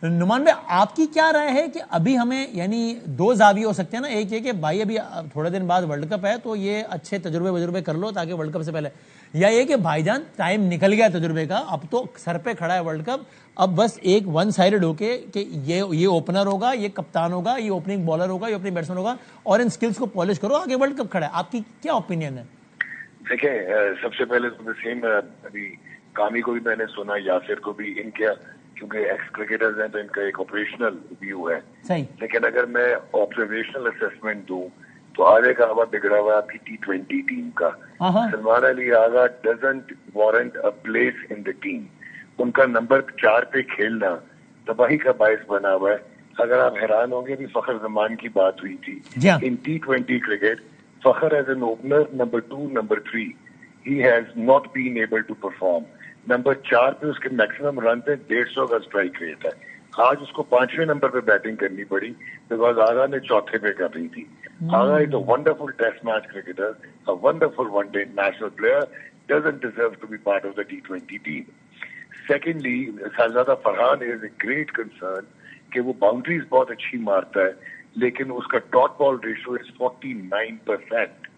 Noman بھائی آپ کی کیا رائے ہے کہ ابھی ہمیں یعنی دو زاویے ہو سکتے ہیں نا, ایک یہ کہ بھائی ابھی تھوڑے دن بعد ورلڈ کپ ہے تو یہ اچھے تجربے کر لو تاکہ ورلڈ کپ سے پہلے, یا یہ کہ بھائی جان ٹائم نکل گیا تجربے کا, اب تو سر پہ کھڑا ہے ورلڈ کپ, اب بس ایک ون سائیڈڈ ہو کے کہ یہ اوپنر ہوگا, یہ کپتان ہوگا, یہ اوپننگ بالر ہوگا, یہ اوپننگ بیٹسمین ہوگا, اور ان سکلز کو پالش کرو, آگے ورلڈ کپ کھڑا ہے. آپ کی کیا اوپینین ہے؟ دیکھیں سب سے پہلے تو سیم ابھی کامی کو بھی میں نے سنا, یاسر کو بھی, ان کے کیونکہ ایکس کرکٹرز ہیں تو ان کا ایک آپریشنل ویو ہے, لیکن اگر میں آبزرویشنل اسیسمنٹ دوں تو آگے کا ہوا بگڑا ہوا آپ کی T20 ٹیم کا. Salman Ali Agha doesn't warrant a place in the team. ان کا نمبر 4 پہ کھیلنا تباہی کا باعث بنا ہوا ہے. اگر آپ حیران ہوں گے بھی فخر زمان کی بات ہوئی تھی in T20 cricket, Fakhar as an opener number 2 number 3 he has not been able to perform. Number 4 پہ اس کے میکسیمم رن پہ 150 کا اسٹرائک ریٹ ہے. آج اس کو 5ویں نمبر پہ بیٹنگ کرنی پڑی بیکاز آغا نے 4تھے پہ کر رہی تھی. Agha is a wonderful test match cricketer, a wonderful one day national player, doesn't deserve to be part of the T20 team. Secondly Shahzada Farhan is a great concern کہ وہ باؤنڈریز بہت اچھی مارتا ہے لیکن اس کا ڈاٹ بال ریشو از 49%.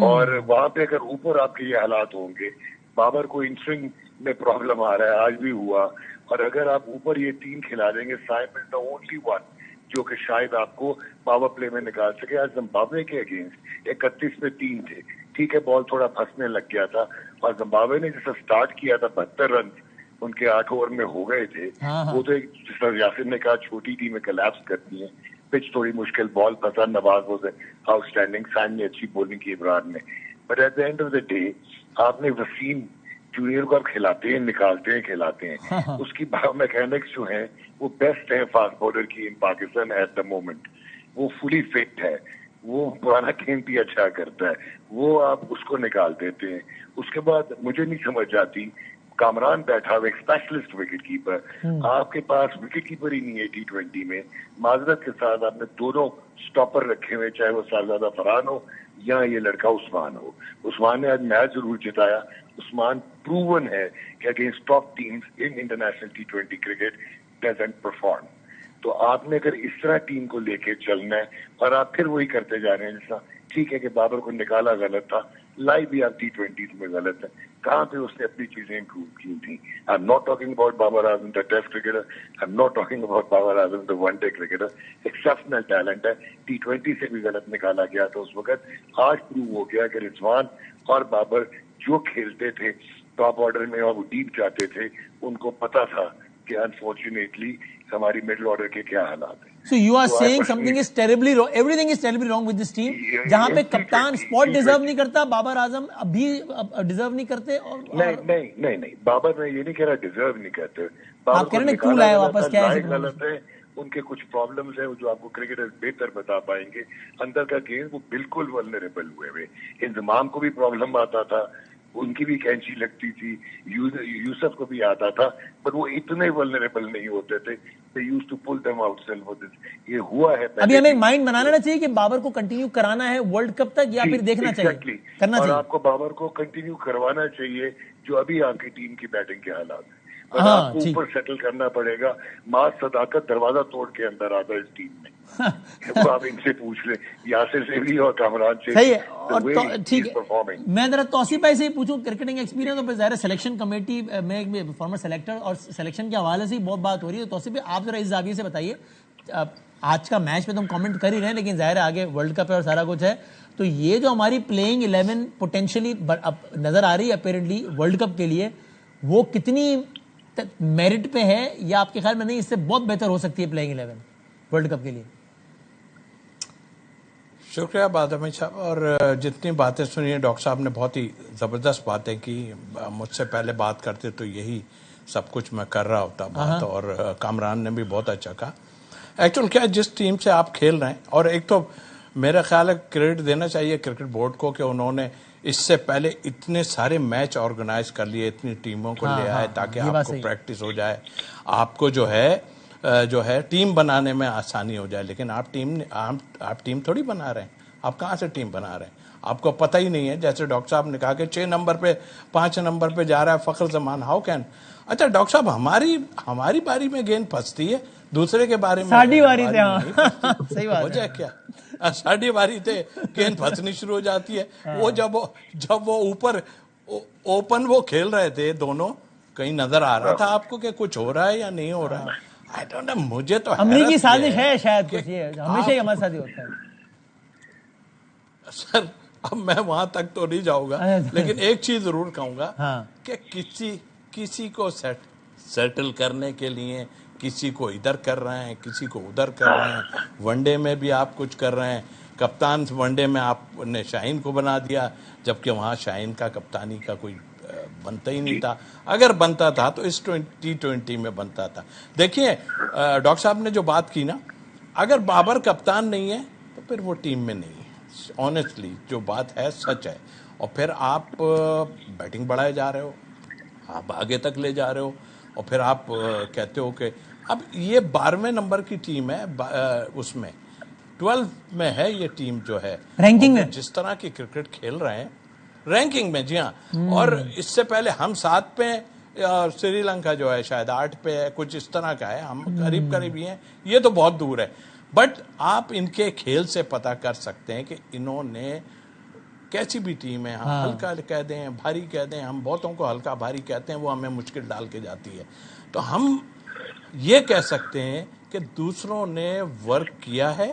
اور وہاں پہ اگر اوپر آپ کے یہ حالات ہوں گے, بابر کو ان سوئنگ میں پرابلم آ رہا ہے, آج بھی ہوا, اور اگر آپ اوپر یہ 3 کھلا دیں گے, سائم از دا اونلی ون جو کہ شاید آپ کو پاور پلے میں نکال سکے. آج زمبابوے کے اگینسٹ 31 پہ 3 تھے, ٹھیک ہے بال تھوڑا پھنسنے لگ گیا تھا, اور زمبابوے نے جیسا سٹارٹ کیا تھا 72 رن ان کے 8 اوور میں ہو گئے تھے. وہ تو جس طرح یاسر نے کہا چھوٹی ٹیمیں کلیپس کرتی ہیں, پچ تھوڑی مشکل, بال پھنسا, Nawaz was outstanding, Saim نے اچھی بولنگ کی عمران نے. But at the end of the day آپ نے وسیم جونیئر کو آپ کھلاتے ہیں, نکالتے ہیں, کھلاتے ہیں. اس کی بایو میکینکس جو ہیں وہ بیسٹ ہیں فاسٹ بولر کی ان پاکستان ایٹ دا مومنٹ. وہ فلی فٹ ہے, وہ پرانا گیم بھی اچھا کرتا ہے, وہ آپ اس کو نکال دیتے ہیں. اس کے بعد مجھے نہیں سمجھ آتی, کامران بیٹھا ہوا ایک اسپیشلسٹ وکٹ کیپر, آپ کے پاس وکٹ کیپر ہی نہیں ہے T20 میں. معذرت کے ساتھ آپ نے دونوں سٹاپر رکھے ہوئے, چاہے وہ شہزادہ فرحان ہو یا یہ لڑکا عثمان ہو. عثمان نے آج میچ ضرور جتایا. عثمان پروون ہے کہ against top teams in international T20 cricket doesn't perform. تو آپ نے اگر اس طرح ٹیم کو لے کے چلنا ہے اور آپ پھر وہی کرتے جا رہے ہیں جیسا, ٹھیک ہے کہ بابر کو نکالا غلط تھا, لائی بھی آپ T20 میں غلط ہے, کہاں پہ اس نے اپنی چیزیں امپروو کی تھیں. I am not talking about Babar Azam the test cricketer, I am not talking about Babar Azam the one day cricketer. Exceptional talent ہے, T20 سے بھی غلط نکالا گیا تھا اس وقت. آج پروو ہو گیا کہ رضوان اور بابر جو کھیلتے تھے ٹاپ آرڈر میں اور وہ ڈیپ جاتے تھے, ان کو پتا تھا کہ انفارچونیٹلی ہماری مڈل آرڈر کے کیا حالات ہیں. So you are saying something is terribly wrong, everything is terribly wrong with this team. جہاں پہ کپتان اسپاٹ ڈیزرو نہیں کرتا, بابر اعظم ابھی ڈیزرو نہیں کرتے. نہیں بابر میں یہ نہیں کہہ رہا ڈیزرو نہیں کرتے. آپ کہہ رہے ہیں کیوں لائے واپس, کیا ہے غلط ہے, ان کے کچھ پرابلمز ہیں جو آپ کو کرکٹر بہتر بتا پائیں گے. اندر کا گیم وہ بالکل ولنریبل ہوئے ہوئے. انضمام کو بھی پرابلم آتا تھا, ان کی بھی کینچی لگتی تھی, یوسف کو بھی آتا تھا, پر وہ اتنے ولنریبل نہیں ہوتے تھے. یہ ہوا ہے. ابھی ہمیں مائنڈ بنانا چاہیے کہ بابر کو کنٹینیو کرانا ہے ورلڈ کپ تک, یا پھر دیکھنا چاہیے کرنا چاہیے. اور آپ کو بابر کو کنٹینیو کروانا چاہیے جو ابھی آپ کی ٹیم کی بیٹنگ کے حالات ہیں. آپ کو اوپر سیٹل کرنا پڑے گا. ماں صداقت دروازہ توڑ کے اندر آتا ہے اس ٹیم میں. وہ آپ ان سے پوچھ لیں, یاسر سے بھی اور کامران سے. صحیح ہے, اور ٹھیک ہے. میں ذرا توصیف بھائی سے پوچھوں, کرکٹنگ ایکسپیرینس اور ظاہر سلیکشن کمیٹی میں فارمر سلیکٹر اور سلیکشن کے حوالے سے بہت بات ہو رہی ہے. توصیف بھائی آپ ذرا اس زاویے سے بتائیے, آج کا میچ پہ تو ہم کامنٹ کر ہی رہے ہیں لیکن ظاہر ہے آگے ورلڈ کپ ہے اور سارا کچھ ہے, تو یہ جو ہماری پلینگ 11 پوٹینشلی نظر آ رہی ہے اپیرنٹلی ورلڈ کپ کے لیے, وہ کتنی میرٹ پہ ہے, یا آپ کے خیال میں نہیں اس سے بہت بہتر ہو سکتی ہے پلینگ 11 ورلڈ کپ کے لیے؟ شکریہ بادامی صاحب, اور جتنی باتیں سنی ہیں ڈاکٹر صاحب نے بہت ہی زبردست باتیں کی. مجھ سے پہلے بات کرتے تو یہی سب کچھ میں کر رہا ہوتا بات, اور کامران نے بھی بہت اچھا کہا. ایکچوئل کیا جس ٹیم سے آپ کھیل رہے ہیں, اور ایک تو میرا خیال ہے کریڈٹ دینا چاہیے کرکٹ بورڈ کو کہ انہوں نے اس سے پہلے اتنے سارے میچ آرگنائز کر لیے, اتنی ٹیموں کو لے آئے تاکہ آپ کو پریکٹس ہو جائے, آپ کو جو ہے جو ہے ٹیم بنانے میں آسانی ہو جائے. لیکن آپ ٹیم تھوڑی بنا رہے ہیں. آپ کہاں سے ٹیم بنا رہے ہیں؟ آپ کو پتہ ہی نہیں ہے. جیسے ڈاکٹر صاحب نے کہا کہ 6 نمبر پہ 5 نمبر پہ جا رہا ہے فخر زمان. How can? اچھا ڈاکٹر صاحب ہماری باری میں گیند پھنستی ہے, دوسرے کے بارے میں ساڈی باری تھے. صحیح بات ہو جائے کیا؟ ساڈی باری تھے گیند پھنسنی شروع ہو جاتی ہے. وہ جب وہ اوپر اوپن وہ کھیل رہے تھے دونوں, کہیں نظر آ رہا تھا آپ کو کہ کچھ ہو رہا ہے یا نہیں ہو رہا ہے؟ مجھے تو امریکی سازش ہے شاید کچھ, یہ ہمیشہ ہی ہمارے ساتھ ہی ہوتا ہے. سر اب میں وہاں تک تو نہیں جاؤں گا, لیکن ایک چیز ضرور کہوں گا کہ کسی کو سیٹل کرنے کے لیے کسی کو ادھر کر رہے ہیں, کسی کو ادھر کر رہے ہیں. ون ڈے میں بھی آپ کچھ کر رہے ہیں. کپتان ون ڈے میں آپ نے شاہین کو بنا دیا, جبکہ وہاں شاہین کا کپتانی کا کوئی بنتا ہی نہیں تھا. اگر بنتا تھا تو اس T20 میں بنتا تھا. دیکھیے ڈاکٹر صاحب نے جو بات کی نا, اگر بابر کپتان نہیں ہے تو پھر وہ ٹیم میں نہیں ہے. آنیسٹلی جو بات ہے سچ ہے. اور پھر آپ بیٹنگ بڑھائے جا رہے ہو, آپ آگے تک لے جا رہے ہو, اور پھر آپ کہتے ہو کہ اب یہ 12ویں نمبر کی ٹیم ہے, اس میں 12 میں ہے یہ ٹیم جو ہے رینکنگ میں, جس طرح کی کرکٹ کھیل رہے ہیں رینکنگ میں. جی ہاں, اور اس سے پہلے ہم 7 پہ, سری لنکا جو ہے شاید 8 پہ ہے, کچھ اس طرح کا ہے. ہم قریب ہی ہیں, یہ تو بہت دور ہے. بٹ آپ ان کے کھیل سے پتہ کر سکتے ہیں کہ انہوں نے کیسی بھی ٹیم ہے. ہم ہلکا کہہ دیں, بھاری کہہ دیں, ہم بہتوں کو ہلکا بھاری کہتے ہیں, وہ ہمیں مشکل ڈال کے جاتی ہے. تو ہم یہ کہہ سکتے ہیں کہ دوسروں نے ورک کیا ہے.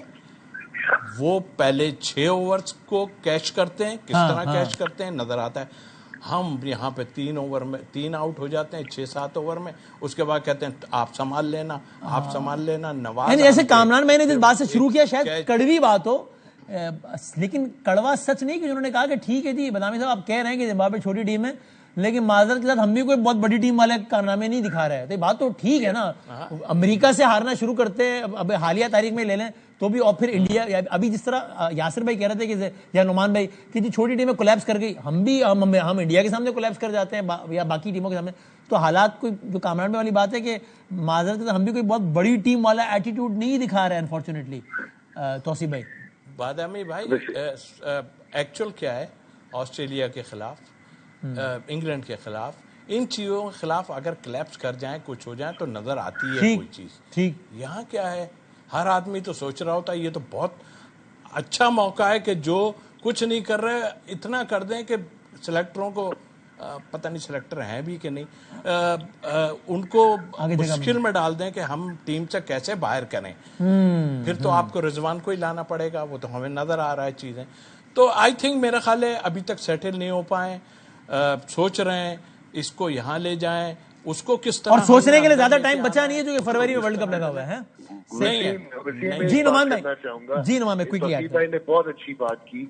وہ پہلے 6 اوورز کو کیچ کرتے ہیں, کس طرح کیچ کرتے ہیں نظر آتا ہے. ہم یہاں پہ 3 اوور میں 3 آؤٹ ہو جاتے ہیں 6-7 اوور میں. اس کے بعد کہتے ہیں آپ سنبھال لینا, آپ سنبھال لینا. نواز جیسے کامران میں نے جس بات سے شروع کیا, شاید کڑوی بات ہو, لیکن کڑوا سچ نہیں کہ انہوں نے کہا کہ ٹھیک ہے جی بدامی صاحب آپ کہہ رہے ہیں کہ زمبابوے چھوٹی ٹیم ہے, لیکن معذرت کے ساتھ ہم بھی کوئی بہت بڑی ٹیم والے کارنامے نہیں دکھا رہے ہیں. تو یہ بات تو ٹھیک ہے نا, امریکہ سے ہارنا شروع کرتے ہیں اب حالیہ تاریخ میں لے لیں تو بھی, اور پھر انڈیا ابھی جس طرح یاسر بھائی کہہ رہے تھے کہ یا نعمان بھائی کہ جی چھوٹی ٹیمیں کولیپس کر گئی, ہم بھی ہم انڈیا کے سامنے کولیپس کر جاتے ہیں یا باقی ٹیموں کے سامنے. تو حالات کوئی جو کامران والی بات ہے کہ معذرت کے ساتھ ہم بھی کوئی بہت بڑی ٹیم والا ایٹیٹیوڈ نہیں دکھا رہے ہیں انفارچونیٹلی. توصیف بھائی, بادامی بھائی, ایکچوئل کیا ہے, آسٹریلیا کے خلاف, انگلینڈ کے خلاف, ان چیزوں کے خلاف اگر کلیپس کر جائیں, کچھ ہو جائیں تو نظر آتی ہے کوئی چیز. ٹھیک, یہاں کیا ہے, ہر آدمی تو سوچ رہا ہوتا ہے یہ تو بہت اچھا موقع ہے کہ جو کچھ نہیں کر رہے اتنا کر دیں کہ سلیکٹروں کو پتہ نہیں سلیکٹر ہیں بھی کہ نہیں, ان کو مشکل میں ڈال دیں کہ ہم ٹیم سے کیسے باہر کریں. پھر تو آپ کو رضوان کو ہی لانا پڑے گا, وہ تو ہمیں نظر آ رہا ہے چیزیں. تو آئی تھنک میرا خیال ہے ابھی تک سیٹل نہیں ہو پائے, سوچ رہے ہیں اس کو یہاں لے جائیں, اس کو کس طرح, اور سوچنے کے لیے زیادہ ٹائم بچا نہیں ہے جو کہ فروری میں ورلڈ کپ لگا ہوا ہے. جی نعمان بھائی, جی نعمان بھائی کوئکلی بھائی نے بہت اچھی بات کی.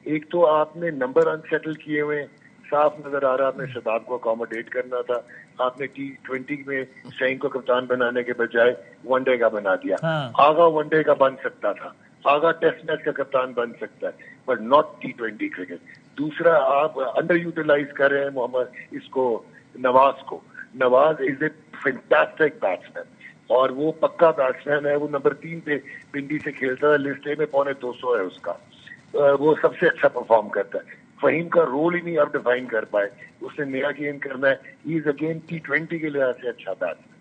ایک تو آپ نے نمبر انسیٹل کیے ہوئے, صاف نظر آ رہا آپ نے شباب کو اکوموڈیٹ کرنا تھا. آپ نے T20 میں شاہین کو کپتان بنانے کے بجائے ون ڈے کا بنا دیا. آگا ون ڈے کا بن سکتا تھا, آگا ٹیسٹ میچ کا کپتان بن سکتا ہے, بٹ ناٹ T20 کرکٹ. دوسرا آپ انڈر یوٹیلائز کر رہے ہیں محمد اس کو, نواز کو. نواز از اے فینٹاسٹک بیٹسمین اور وہ پکا بیٹسمین ہے. وہ نمبر 3 پہ پنڈی سے کھیلتا ہے, لسٹ اے میں 250 ہے اس کا. وہ سب سے اچھا پرفارم کرتا ہے. فہیم کا رول ہی نہیں آپ ڈیفائن کر پائے, اس نے نیا گیم کرنا ہے. ہی از اگین T20 کے لحاظ سے اچھا بیٹسمین.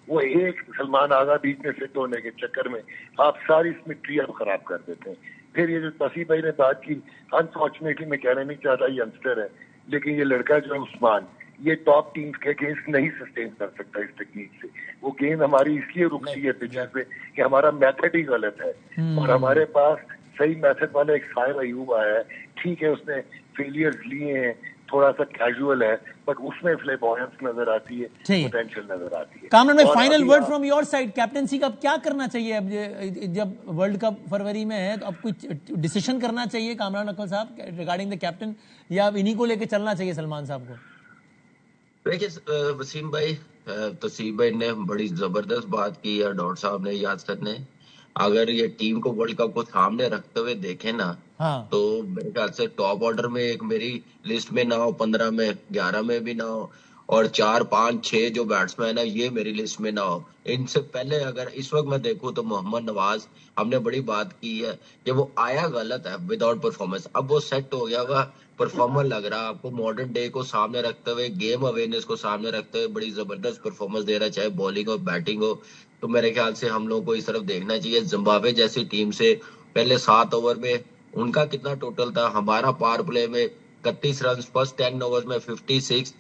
وہ ایک سلمان آغا بیچ میں فٹ ہونے کے چکر میں آپ ساری سمیٹری آپ خراب کر دیتے ہیں. پھر یہ جو توصیف بھائی نے بات کی, انفارچونیٹلی میں کہنا نہیں چاہتا ینگسٹر ہے, لیکن یہ لڑکا جو ہے عثمان, یہ ٹاپ ٹیمز کے اگینسٹ نہیں سسٹین کر سکتا اس ٹیکنیک سے. وہ گیند ہماری اس لیے رکتی ہے پچز پہ کہ ہمارا میتھڈ ہی غلط ہے, اور ہمارے پاس صحیح میتھڈ والا ایک سائر ایوب آیا ہے. ٹھیک ہے اس نے فیلئرز لیے ہیں, تھوڑا سا کیجول ہے, بٹ اس میں فلیبوینس نظر آتی ہے, پوٹینشیل نظر آتی ہے. کامران میں final word from your side, captaincy کا اب کیا کرنا چاہیے؟ اب جب ورلڈ کپ فروری میں ہے تو اب کچھ ڈیسیشن کرنا چاہیے کامران اکمل صاحب ریگارڈنگ دا کیپٹن, یا اب انہی کو لے کے چلنا چاہیے سلمان صاحب کو؟ دیکھیے وسیم بھائی, توصیف بھائی نے بڑی زبردست بات کی, اور ڈاکٹر صاحب نے, یاسر نے. اگر یہ ٹیم کو ورلڈ کپ کو سامنے رکھتے ہوئے دیکھیں نا, تو میرے خیال سے ٹاپ آرڈر میں ایک میری لسٹ میں نہ ہو, 15 میں, 11 میں بھی نہ ہو, اور 4 5 6 جو بیٹسمین ہے یہ میری لسٹ میں نہ ہو. ان سے پہلے اگر اس وقت میں دیکھوں تو محمد نواز، ہم نے بڑی بات کی ہے کہ وہ آیا غلط ہے وداؤٹ پرفارمنس، اب وہ سیٹ ہو گیا ہوا پرفارمر لگ رہا. آپ کو ماڈرن ڈے کو سامنے رکھتے ہوئے، گیم اویئرنیس کو سامنے رکھتے ہوئے بڑی زبردست پرفارمنس دے رہا، چاہے بالنگ ہو بیٹنگ ہو. تو میرے خیال سے ہم لوگوں کو اس طرف دیکھنا چاہیے. زمبابوے جیسی ٹیم سے پہلے 7 اوور میں ان کا کتنا ٹوٹل تھا، ہمارا پاور پلے میں 31 رنز، فرسٹ 10 اوور میں 56،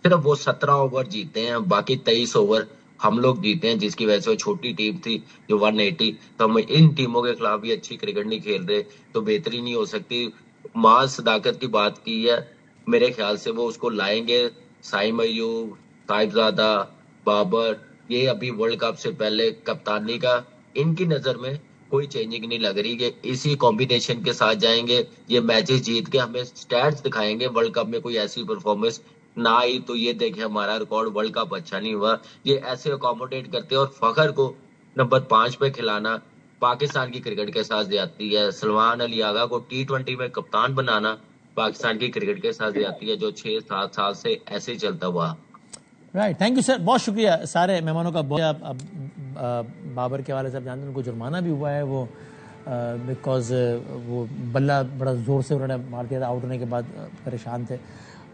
صرف وہ 17 اوور جیتے ہیں، باقی 23 اوور ہم لوگ جیتے ہیں، جس کی وجہ سے وہ چھوٹی ٹیم تھی جو 180. تو ہم ان ٹیموں کے خلاف بھی اچھی کرکٹ نہیں کھیل رہے تو بہتری نہیں ہو سکتی. ماز صداقت کی بات کی ہے، میرے خیال سے وہ اس کو لائیں گے. سائم ایوب، صاحبزادہ، بابر، یہ ابھی ورلڈ کپ سے پہلے کپتانی کا ان کی نظر میں کوئی چینجنگ نہیں لگ رہی کہ اسی کمبینیشن کے ساتھ جائیں گے. یہ میچز جیت کے ہمیں سٹیٹس دکھائیں گے ورلڈ کپ میں کوئی ایسی پرفارمنس نہ آئی تو یہ دیکھیں ہمارا ریکارڈ ورلڈ کپ اچھا نہیں ہوا. یہ ایسے اکوموڈیٹ کرتے ہیں اور فخر کو نمبر 5 پہ کھلانا پاکستان کی کرکٹ کے ساتھ زیادتی ہے. سلمان علی آغا کو T20 میں کپتان بنانا پاکستان کی کرکٹ کے ساتھ زیادتی ہے جو 6-7 سال سے ایسے ہی چلتا ہوا. رائٹ، تھینک یو سر، بہت شکریہ سارے مہمانوں کا. بابر کے والے صاحب جانتے ہیں ان کو جرمانہ بھی ہوا ہے وہ بیکاز وہ بلہ بڑا زور سے انہوں نے مار دیا تھا، آؤٹ ہونے کے بعد پریشان تھے.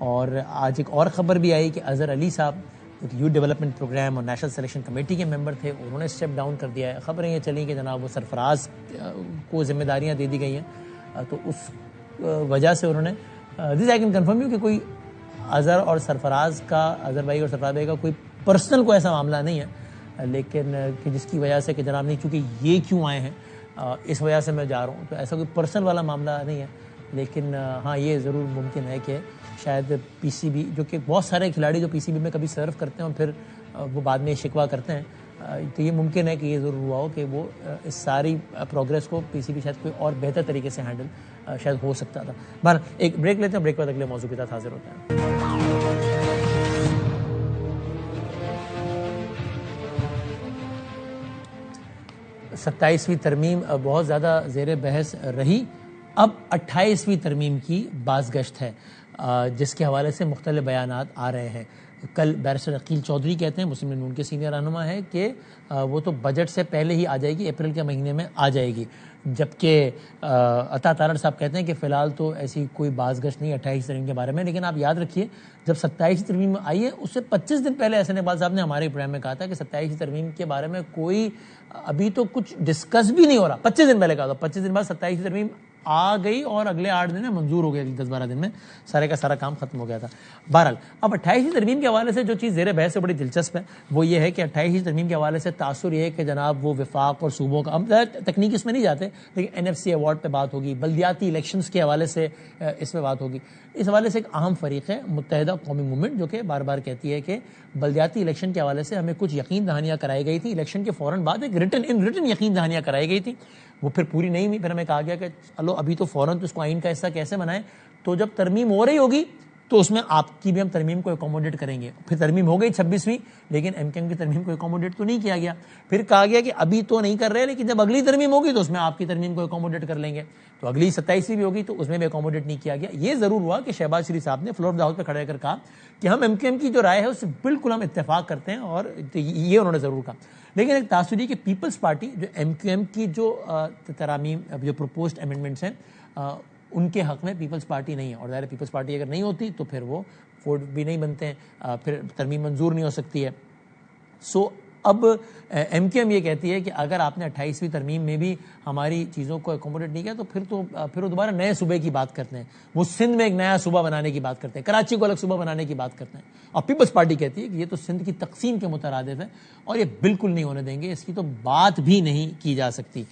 اور آج ایک اور خبر بھی آئی کہ اظہر علی صاحب ایک یوتھ ڈیولپمنٹ پروگرام اور نیشنل سلیکشن کمیٹی کے ممبر تھے، انہوں نے اسٹیپ ڈاؤن کر دیا ہے. خبریں یہ چلیں کہ جناب وہ سرفراز کو ذمہ داریاں دے دی گئی ہیں، تو اس وجہ سے انہوں نے دس آئی کین کنفرم یو کہ کوئی اظہر اور سرفراز کا، اظہر بھائی اور سرفراز بھائی کا کوئی پرسنل کوئی ایسا معاملہ نہیں ہے، لیکن کہ جس کی وجہ سے کہ جناب نہیں چونکہ یہ کیوں آئے ہیں اس وجہ سے میں جا رہا ہوں، تو ایسا کوئی پرسنل والا معاملہ نہیں ہے. لیکن ہاں یہ ضرور ممکن ہے کہ شاید پی سی بی، جو کہ بہت سارے کھلاڑی جو پی سی بی میں کبھی سرو کرتے ہیں اور پھر وہ بعد میں شکوہ کرتے ہیں، تو یہ ممکن ہے کہ یہ ضرور ہوا ہو کہ وہ اس ساری پروگریس کو پی سی بی شاید کوئی اور بہتر طریقے سے ہینڈل شاید ہو سکتا تھا. بہر ایک بریک لیتے ہیں، بریک بعد اگلے موضوع کے ساتھ حاضر ہوتے ہیں. 27ویں ترمیم بہت زیادہ زیر بحث رہی. اب 28ویں ترمیم کی بازگشت ہے جس کے حوالے سے مختلف بیانات آ رہے ہیں. کل بیرسٹر عقیل چودھری کہتے ہیں، مسلم لیگ نون کے سینئر رہنما ہے، کہ وہ تو بجٹ سے پہلے ہی آ جائے گی، اپریل کے مہینے میں آ جائے گی. جبکہ عطا تارڑ صاحب کہتے ہیں کہ فی الحال تو ایسی کوئی بازگشت نہیں 28 ترمیم کے بارے میں. لیکن آپ یاد رکھیے جب 27 ترمیم میں آئی ہے اس سے 25 دن پہلے احسن اقبال صاحب نے ہمارے پروگرام میں کہا تھا کہ 27 ترمیم کے بارے میں کوئی ابھی تو کچھ ڈسکس بھی نہیں ہو رہا. 25 دن پہلے کہا تھا، 25 دن بعد 27 ترمیم آ گئی اور اگلے 8 دن میں منظور ہو گیا، 10-12 دن میں سارے کا سارا کام ختم ہو گیا تھا. بہرحال اب 28ویں ترمیم کے حوالے سے جو چیز زیر بحث سے بڑی دلچسپ ہے وہ یہ ہے کہ 28ویں ترمیم کے حوالے سے تاثر یہ ہے کہ جناب وہ وفاق اور صوبوں کا، ہم تکنیک اس میں نہیں جاتے لیکن NFC ایوارڈ پہ بات ہوگی، بلدیاتی الیکشنز کے حوالے سے اس میں بات ہوگی. اس حوالے سے ایک اہم فریق ہے متحدہ قومی موومنٹ، جو کہ بار بار کہتی ہے کہ بلدیاتی الیکشن کے حوالے سے ہمیں کچھ یقین دہانیاں کرائی گئی تھی، الیکشن کے فوراً بعد ایک ریٹن یقین دہانیاں کرائی گئی تھی، وہ پھر پوری نہیں ہوئی. پھر ہمیں کہا گیا کہ چلو ابھی تو فوراً تو اس کو آئین کا حصہ کیسے بنائیں، تو جب ترمیم ہو رہی ہوگی تو اس میں آپ کی بھی ہم ترمیم کو اکوموڈیٹ کریں گے. پھر ترمیم ہو گئی 26ویں، لیکن ایم کیو ایم کی ترمیم کو اکوموڈیٹ تو نہیں کیا گیا. پھر کہا گیا کہ ابھی تو نہیں کر رہے لیکن جب اگلی ترمیم ہوگی تو اس میں آپ کی ترمیم کو اکوموڈیٹ کر لیں گے. تو اگلی 27ویں بھی ہوگی تو اس میں بھی اکوموڈیٹ نہیں کیا گیا. یہ ضرور ہوا کہ شہباز شریف صاحب نے فلور آف دا ہاؤس پہ کھڑے کر کہا کہ ہم ایم کیو ایم کی جو رائے ہے اس سے بالکل ہم اتفاق کرتے ہیں، اور یہ انہوں نے ضرور کہا. لیکن ایک تاثری کہ پیپلز پارٹی جو ایم کیو ایم کی جو ترامیم جو پروپوزڈ امینڈمنٹس ہیں ان کے حق میں پیپلز پارٹی نہیں ہے، اور ظاہر پیپلز پارٹی اگر نہیں ہوتی تو پھر وہ ووٹ بھی نہیں بنتے ہیں، پھر ترمیم منظور نہیں ہو سکتی ہے. سو اب ایم کیو ایم یہ کہتی ہے کہ اگر آپ نے 28ویں ترمیم میں بھی ہماری چیزوں کو اکوموڈیٹ نہیں کیا تو پھر وہ دوبارہ نئے صوبے کی بات کرتے ہیں، وہ سندھ میں ایک نیا صوبہ بنانے کی بات کرتے ہیں، کراچی کو الگ صوبہ بنانے کی بات کرتے ہیں. اور پیپلز پارٹی کہتی ہے کہ یہ تو سندھ کی تقسیم کے مترادف ہے اور یہ بالکل نہیں ہونے دیں گے، اس کی تو بات بھی نہیں کی جا سکتی.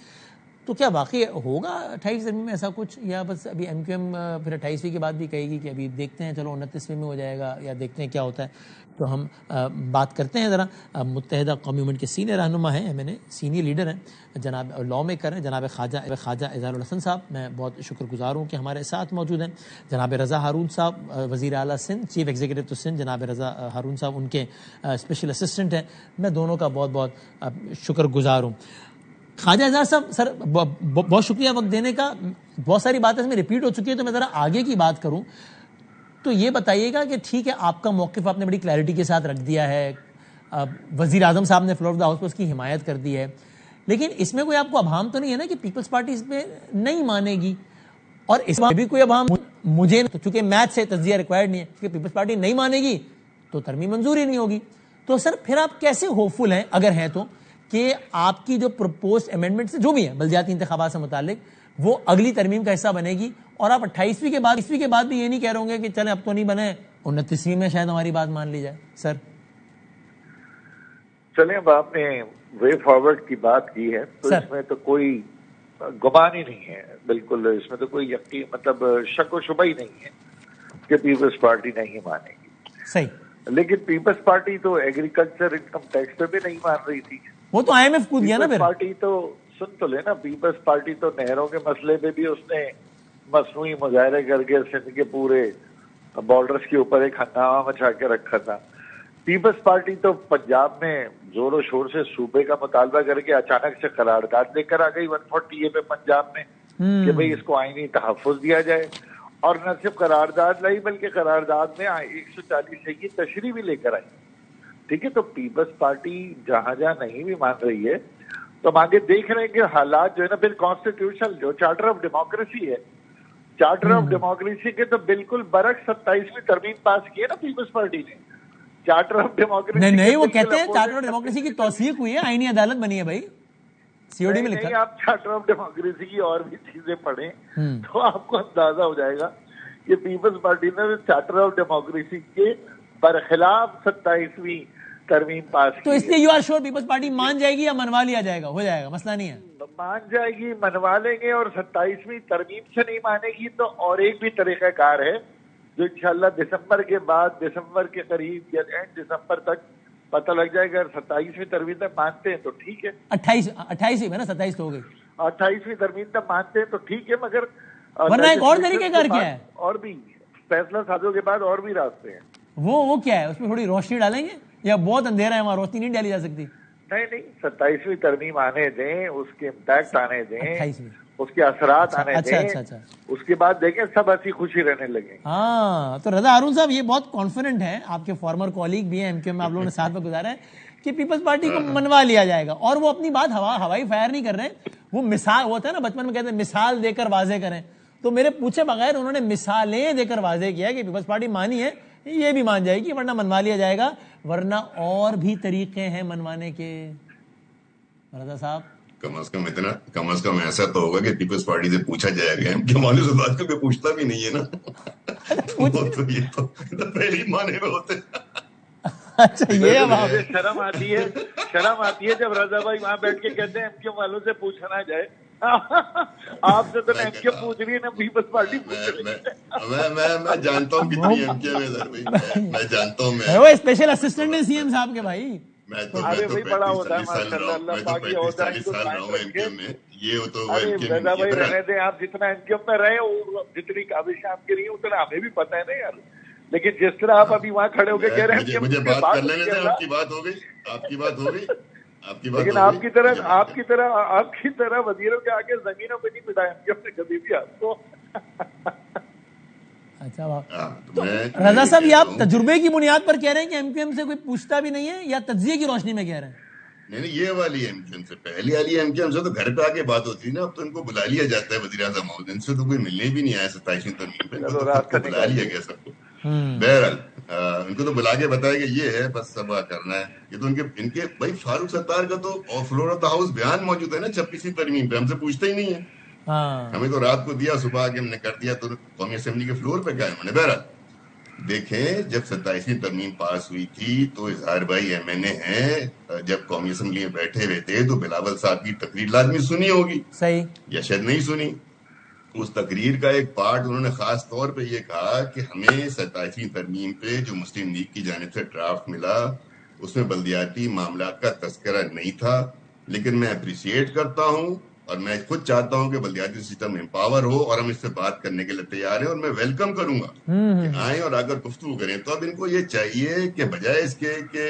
تو کیا واقعی ہوگا 28 ترمیم میں ایسا کچھ، یا بس ابھی ایم کیو ایم پھر 28ویں کے بعد بھی کہے گی کہ ابھی دیکھتے ہیں چلو 29ویں میں ہو جائے گا، یا دیکھتے ہیں کیا ہوتا ہے. تو ہم بات کرتے ہیں ذرا متحدہ قومی موومنٹ کے سینئر رہنما ہیں، M N A senior leader ہیں، جناب لا میکر ہیں، جناب خواجہ اظہار الحسن صاحب. میں بہت شکر گزار ہوں کہ ہمارے ساتھ موجود ہیں. جناب رضا ہارون صاحب وزیر اعلیٰ سندھ، چیف ایگزیکٹو تو سندھ، جناب رضا ہارون صاحب ان کے اسپیشل اسسٹنٹ ہیں. میں دونوں کا بہت بہت شکر گزار ہوں. خواجہ اظہار صاحب سر بہت شکریہ وقت دینے کا. بہت ساری باتیں اس میں ریپیٹ ہو چکی ہے تو میں ذرا آگے کی بات کروں. تو یہ بتائیے گا کہ ٹھیک ہے آپ کا موقف آپ نے بڑی کلیئرٹی کے ساتھ رکھ دیا ہے, وزیر اعظم صاحب نے فلور آف دا ہاؤس پہ اس کی حمایت کر دی ہے, لیکن اس میں کوئی آپ کو ابہام تو نہیں ہے نا کہ پیپلز پارٹی اس پہ نہیں مانے گی؟ اور اس میں بھی کوئی ابہام مجھے, چونکہ میتھ سے تجزیہ ریکوائرڈ نہیں ہے, کیونکہ پیپلز پارٹی نہیں مانے گی تو ترمیم منظور ہی نہیں ہوگی. تو سر پھر آپ کیسے ہوپفل ہیں, اگر ہیں تو, کہ آپ کی جو پرپوزڈ امینڈمنٹ سے جو بھی ہے بلدیاتی انتخابات سے متعلق وہ اگلی ترمیم کا حصہ بنے گی, اور آپ 28ویں کے بعد بھی یہ نہیں کہہ رہے ہوں گے کہ چلیں اب تو نہیں بنے, 29ویں میں شاید ہماری بات مان لی جائے؟ سر چلیں, اب آپ نے وے فارورڈ کی بات کی ہے تو اس میں تو کوئی گمان ہی نہیں ہے, بالکل اس میں تو کوئی یقین مطلب شک و شبہ ہی نہیں ہے کہ پیپلز پارٹی نہیں مانے گی. صحیح, لیکن پیپلز پارٹی تو ایگریکلچر انکم ٹیکس پہ بھی نہیں مان رہی تھی, وہ تو آئی ایم ایف کود گیا نا. پارٹی تو سن تو لینا, پیپلز پارٹی تو نہروں کے مسئلے پہ بھی اس نے مصنوعی مظاہرے کر کے سندھ کے پورے بارڈرز کے اوپر ایک ہنگامہ مچا کے رکھا تھا. پیپلز پارٹی تو پنجاب میں زور و شور سے صوبے کا مطالبہ کر کے اچانک سے قرارداد لے کر آ گئی 140A پہ پنجاب میں کہ بھئی اس کو آئینی تحفظ دیا جائے, اور نہ صرف قرارداد لائی بلکہ قرارداد میں 140 کی تشریح بھی لے کر آئی. ٹھیک ہے, تو پیپلز پارٹی جہاں جہاں نہیں بھی مان رہی ہے تو ہم آگے دیکھ رہے ہیں کہ حالات جو ہے نا پھر کانسٹیٹیوشنل جو چارٹر آف ڈیموکریسی ہے, چارٹر آف ڈیموکریسی کے تو بالکل برعکس 27ویں ترمیم پاس کی ہے نا پیپلز پارٹی نے. چارٹر آف ڈیموکریسی نہیں, وہ کہتے ہیں چارٹر آف ڈیموکریسی کی توثیق ہوئی ہے, آئینی عدالت بنی ہے بھائی, COD میں لکھا. آپ چارٹر آف ڈیموکریسی کی اور بھی چیزیں پڑھیں تو آپ کو اندازہ ہو جائے گا کہ پیپلز پارٹی نے چارٹر آف ڈیموکریسی کے برخلاف 27ویں ترمیم پاس کی. تو اس لیے یو آر شور پیپلز پارٹی مان جائے گی یا منوا لیا جائے گا؟ ہو جائے گا, مسئلہ نہیں ہے. مان جائے گی, منوا لیں گے, اور 27ویں ترمیم سے نہیں مانے گی تو اور ایک بھی طریقہ کار ہے جو انشاءاللہ دسمبر کے بعد, دسمبر کے قریب یا اینڈ دسمبر تک پتہ لگ جائے گا. اگر 27ویں ترمیم تک مانتے ہیں تو ٹھیک ہے, 28 میں نا 27 تو ہو گئی, 28ویں ترمیم تک مانتے ہیں تو ٹھیک ہے, مگر ورنہ ایک اور طریقہ کار کیا ہے, اور بھی فیصلہ سازوں کے بعد اور بھی راستے ہیں. وہ کیا ہے, اس میں تھوڑی روشنی ڈالیں گے یا بہت اندھیرا ہے وہاں روشنی نہیں ڈالی جا سکتی؟ نہیں, 27ویں ترمیم آنے دیں, اس کے امپیکٹ آنے دیں, اس کے اثرات آنے دیں, اس کے بعد دیکھیں سب ہنسی خوشی رہنے لگیں. ہاں, تو رضا ہارون صاحب یہ بہت کانفیڈنٹ ہیں, آپ کے فارمر کولیگ بھی ہیں MQM میں, آپ لوگوں نے ساتھ میں گزارا ہے کہ پیپلز پارٹی کو منوا لیا جائے گا, اور وہ اپنی بات ہوائی فائر نہیں کر رہے, وہ مثال ہوتا ہے نا بچپن میں کہتے ہیں مثال دے کر واضح کریں, تو میرے پوچھے بغیر انہوں نے مثالیں دے کر واضح کیا کہ پیپلز پارٹی مانی ہے, یہ بھی مان جائے گی, ورنہ منوا لیا جائے گا, ورنہ اور بھی طریقے ہیں منوانے کے. رضا صاحب کم از کم ایسا تو ہوگا کہ پیپلز پارٹی سے پوچھا جائے گا, کہ مولوی سے بات کر کے پوچھتا بھی نہیں ہے نا, یہ تو پہلی مانے میں ہوتے. اچھا, یہ شرم آتی ہے جب رضا بھائی وہاں بیٹھ کے کہتے ہیں MQM والوں سے پوچھنا جائے. آپ سے تو MQM پوچھ رہی ہے نا, پیپلز پارٹی پوچھ رہی ہے. میں جانتا ہوں کتنی MQM ہے سر بھائی, میں جانتا ہوں. وہ اسپیشل اسسٹنٹ ہے CM صاحب کے بھائی. میں تو 45 سال رہا ہوں MQM میں. یہ تو رضا بھائی رہنے دیں, آپ جتنا MQM میں رہے اور جتنی کاوشیں آپ کی رہی ہیں اتنا ہمیں بھی پتہ ہے نا یار, لیکن جس طرح آپ ابھی وہاں کھڑے ہو کے کہہ رہے ہیں مجھے بات کر لینے دیں. آپ کی بات ہو گئی, لیکن آپ کی طرح وزیروں کے آگے زمینوں پہ نہیں مٹایا MQM نے کبھی بھی آپ کو. اچھا, رضا صاحب یہ آپ تجربے کی بنیاد پر کہہ رہے ہیں کہ MQM سے کوئی پوچھتا بھی نہیں ہے, یا تجزیے کی روشنی میں کہہ رہے ہیں؟ نہیں, یہ والی MQM سے, پہلی والی MQM سے تو گھر پہ آ کے بات ہوتی ہے نا, اب تو ان کو بلا لیا جاتا ہے وزیر اعظم, ان سے تو کوئی ملنے بھی نہیں آیا 27ویں ترمیم پہ, بلا لیا گیا سب کو. بہرحال ان کو تو بلا کے بتایا کہ یہ ہے, بس سب کرنا ہے. یہ تو ان کے بھائی فاروق ستار کا تو فلور آف دا ہاؤس بیان موجود ہے نا 26ویں ترمیم پہ, ہم سے پوچھتے ہی نہیں ہے. ہمیں تو رات کو دیا, صبح آگے ہم نے کر دیا, تو قومی اسمبلی کے فلور پہ کیا ہے. بہرحال دیکھیں, جب 27ویں ترمیم پاس ہوئی تھی تو اظہار بھائی MNA ہیں, جب قومی اسمبلی میں بیٹھے ہوئے تھے تو بلاول صاحب کی تقریر لازمی سنی ہوگی, صحیح, یا شاید نہیں سنی. اس تقریر کا ایک پارٹ انہوں نے خاص طور پہ یہ کہا کہ ہمیں 27ویں ترمیم پہ جو مسلم لیگ کی جانب سے ڈرافٹ ملا اس میں بلدیاتی معاملات کا تذکرہ نہیں تھا, لیکن میں اپریشیٹ کرتا ہوں اور میں خود چاہتا ہوں کہ بلدیاتی سسٹم امپاور ہو, اور ہم اس سے بات کرنے کے لیے تیار ہیں, اور میں ویلکم کروں گا کہ آئیں اور اگر گفتگو کریں. تو اب ان کو یہ چاہیے کہ بجائے اس کے کہ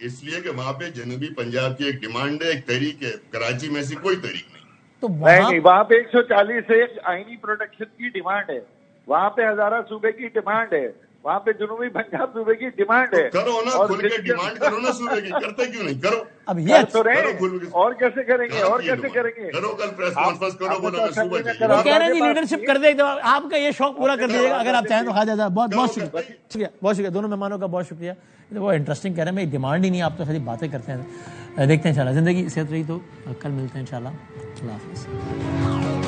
اس لیے کہ وہاں پہ جنوبی پنجاب کی ایک ڈیمانڈ ہے, ایک تحریک ہے, کراچی میں ایسی کوئی تحریک نہیں. تو وہاں پہ 140 آئینی پروٹیکشن کی ڈیمانڈ ہے, وہاں پہ ہزارہ صوبے کی ڈیمانڈ ہے, وہاں پہ جنوبی پنجاب صوبے کی ڈیمانڈ ہے. کرو نا, کھل کے ڈیمانڈ کرو نا صوبے کی, کرتے کیوں نہیں, کرو. اب یہ تو رہے اور کیسے کریں گے, اور کیسے کریں گے, کرو کل پریس کانفرنس کرو, بولو میں صوبہ وہ کہہ رہے ہیں لیڈرشپ کر دے, آپ کا یہ شوق پورا کر دیجیے گا اگر آپ چاہیں تو. خواجہ صاحب بہت بہت شکریہ, بہت شکریہ, دونوں مہمانوں کا بہت شکریہ. وہ انٹرسٹنگ کہہ رہے ہیں, میں ڈیمانڈ ہی نہیں, آپ تو خالی باتیں کرتے ہیں. دیکھتے ہیں انشاءاللہ, زندگی صحت رہی تو کل ملتے ہیں انشاءاللہ. اللہ حافظ.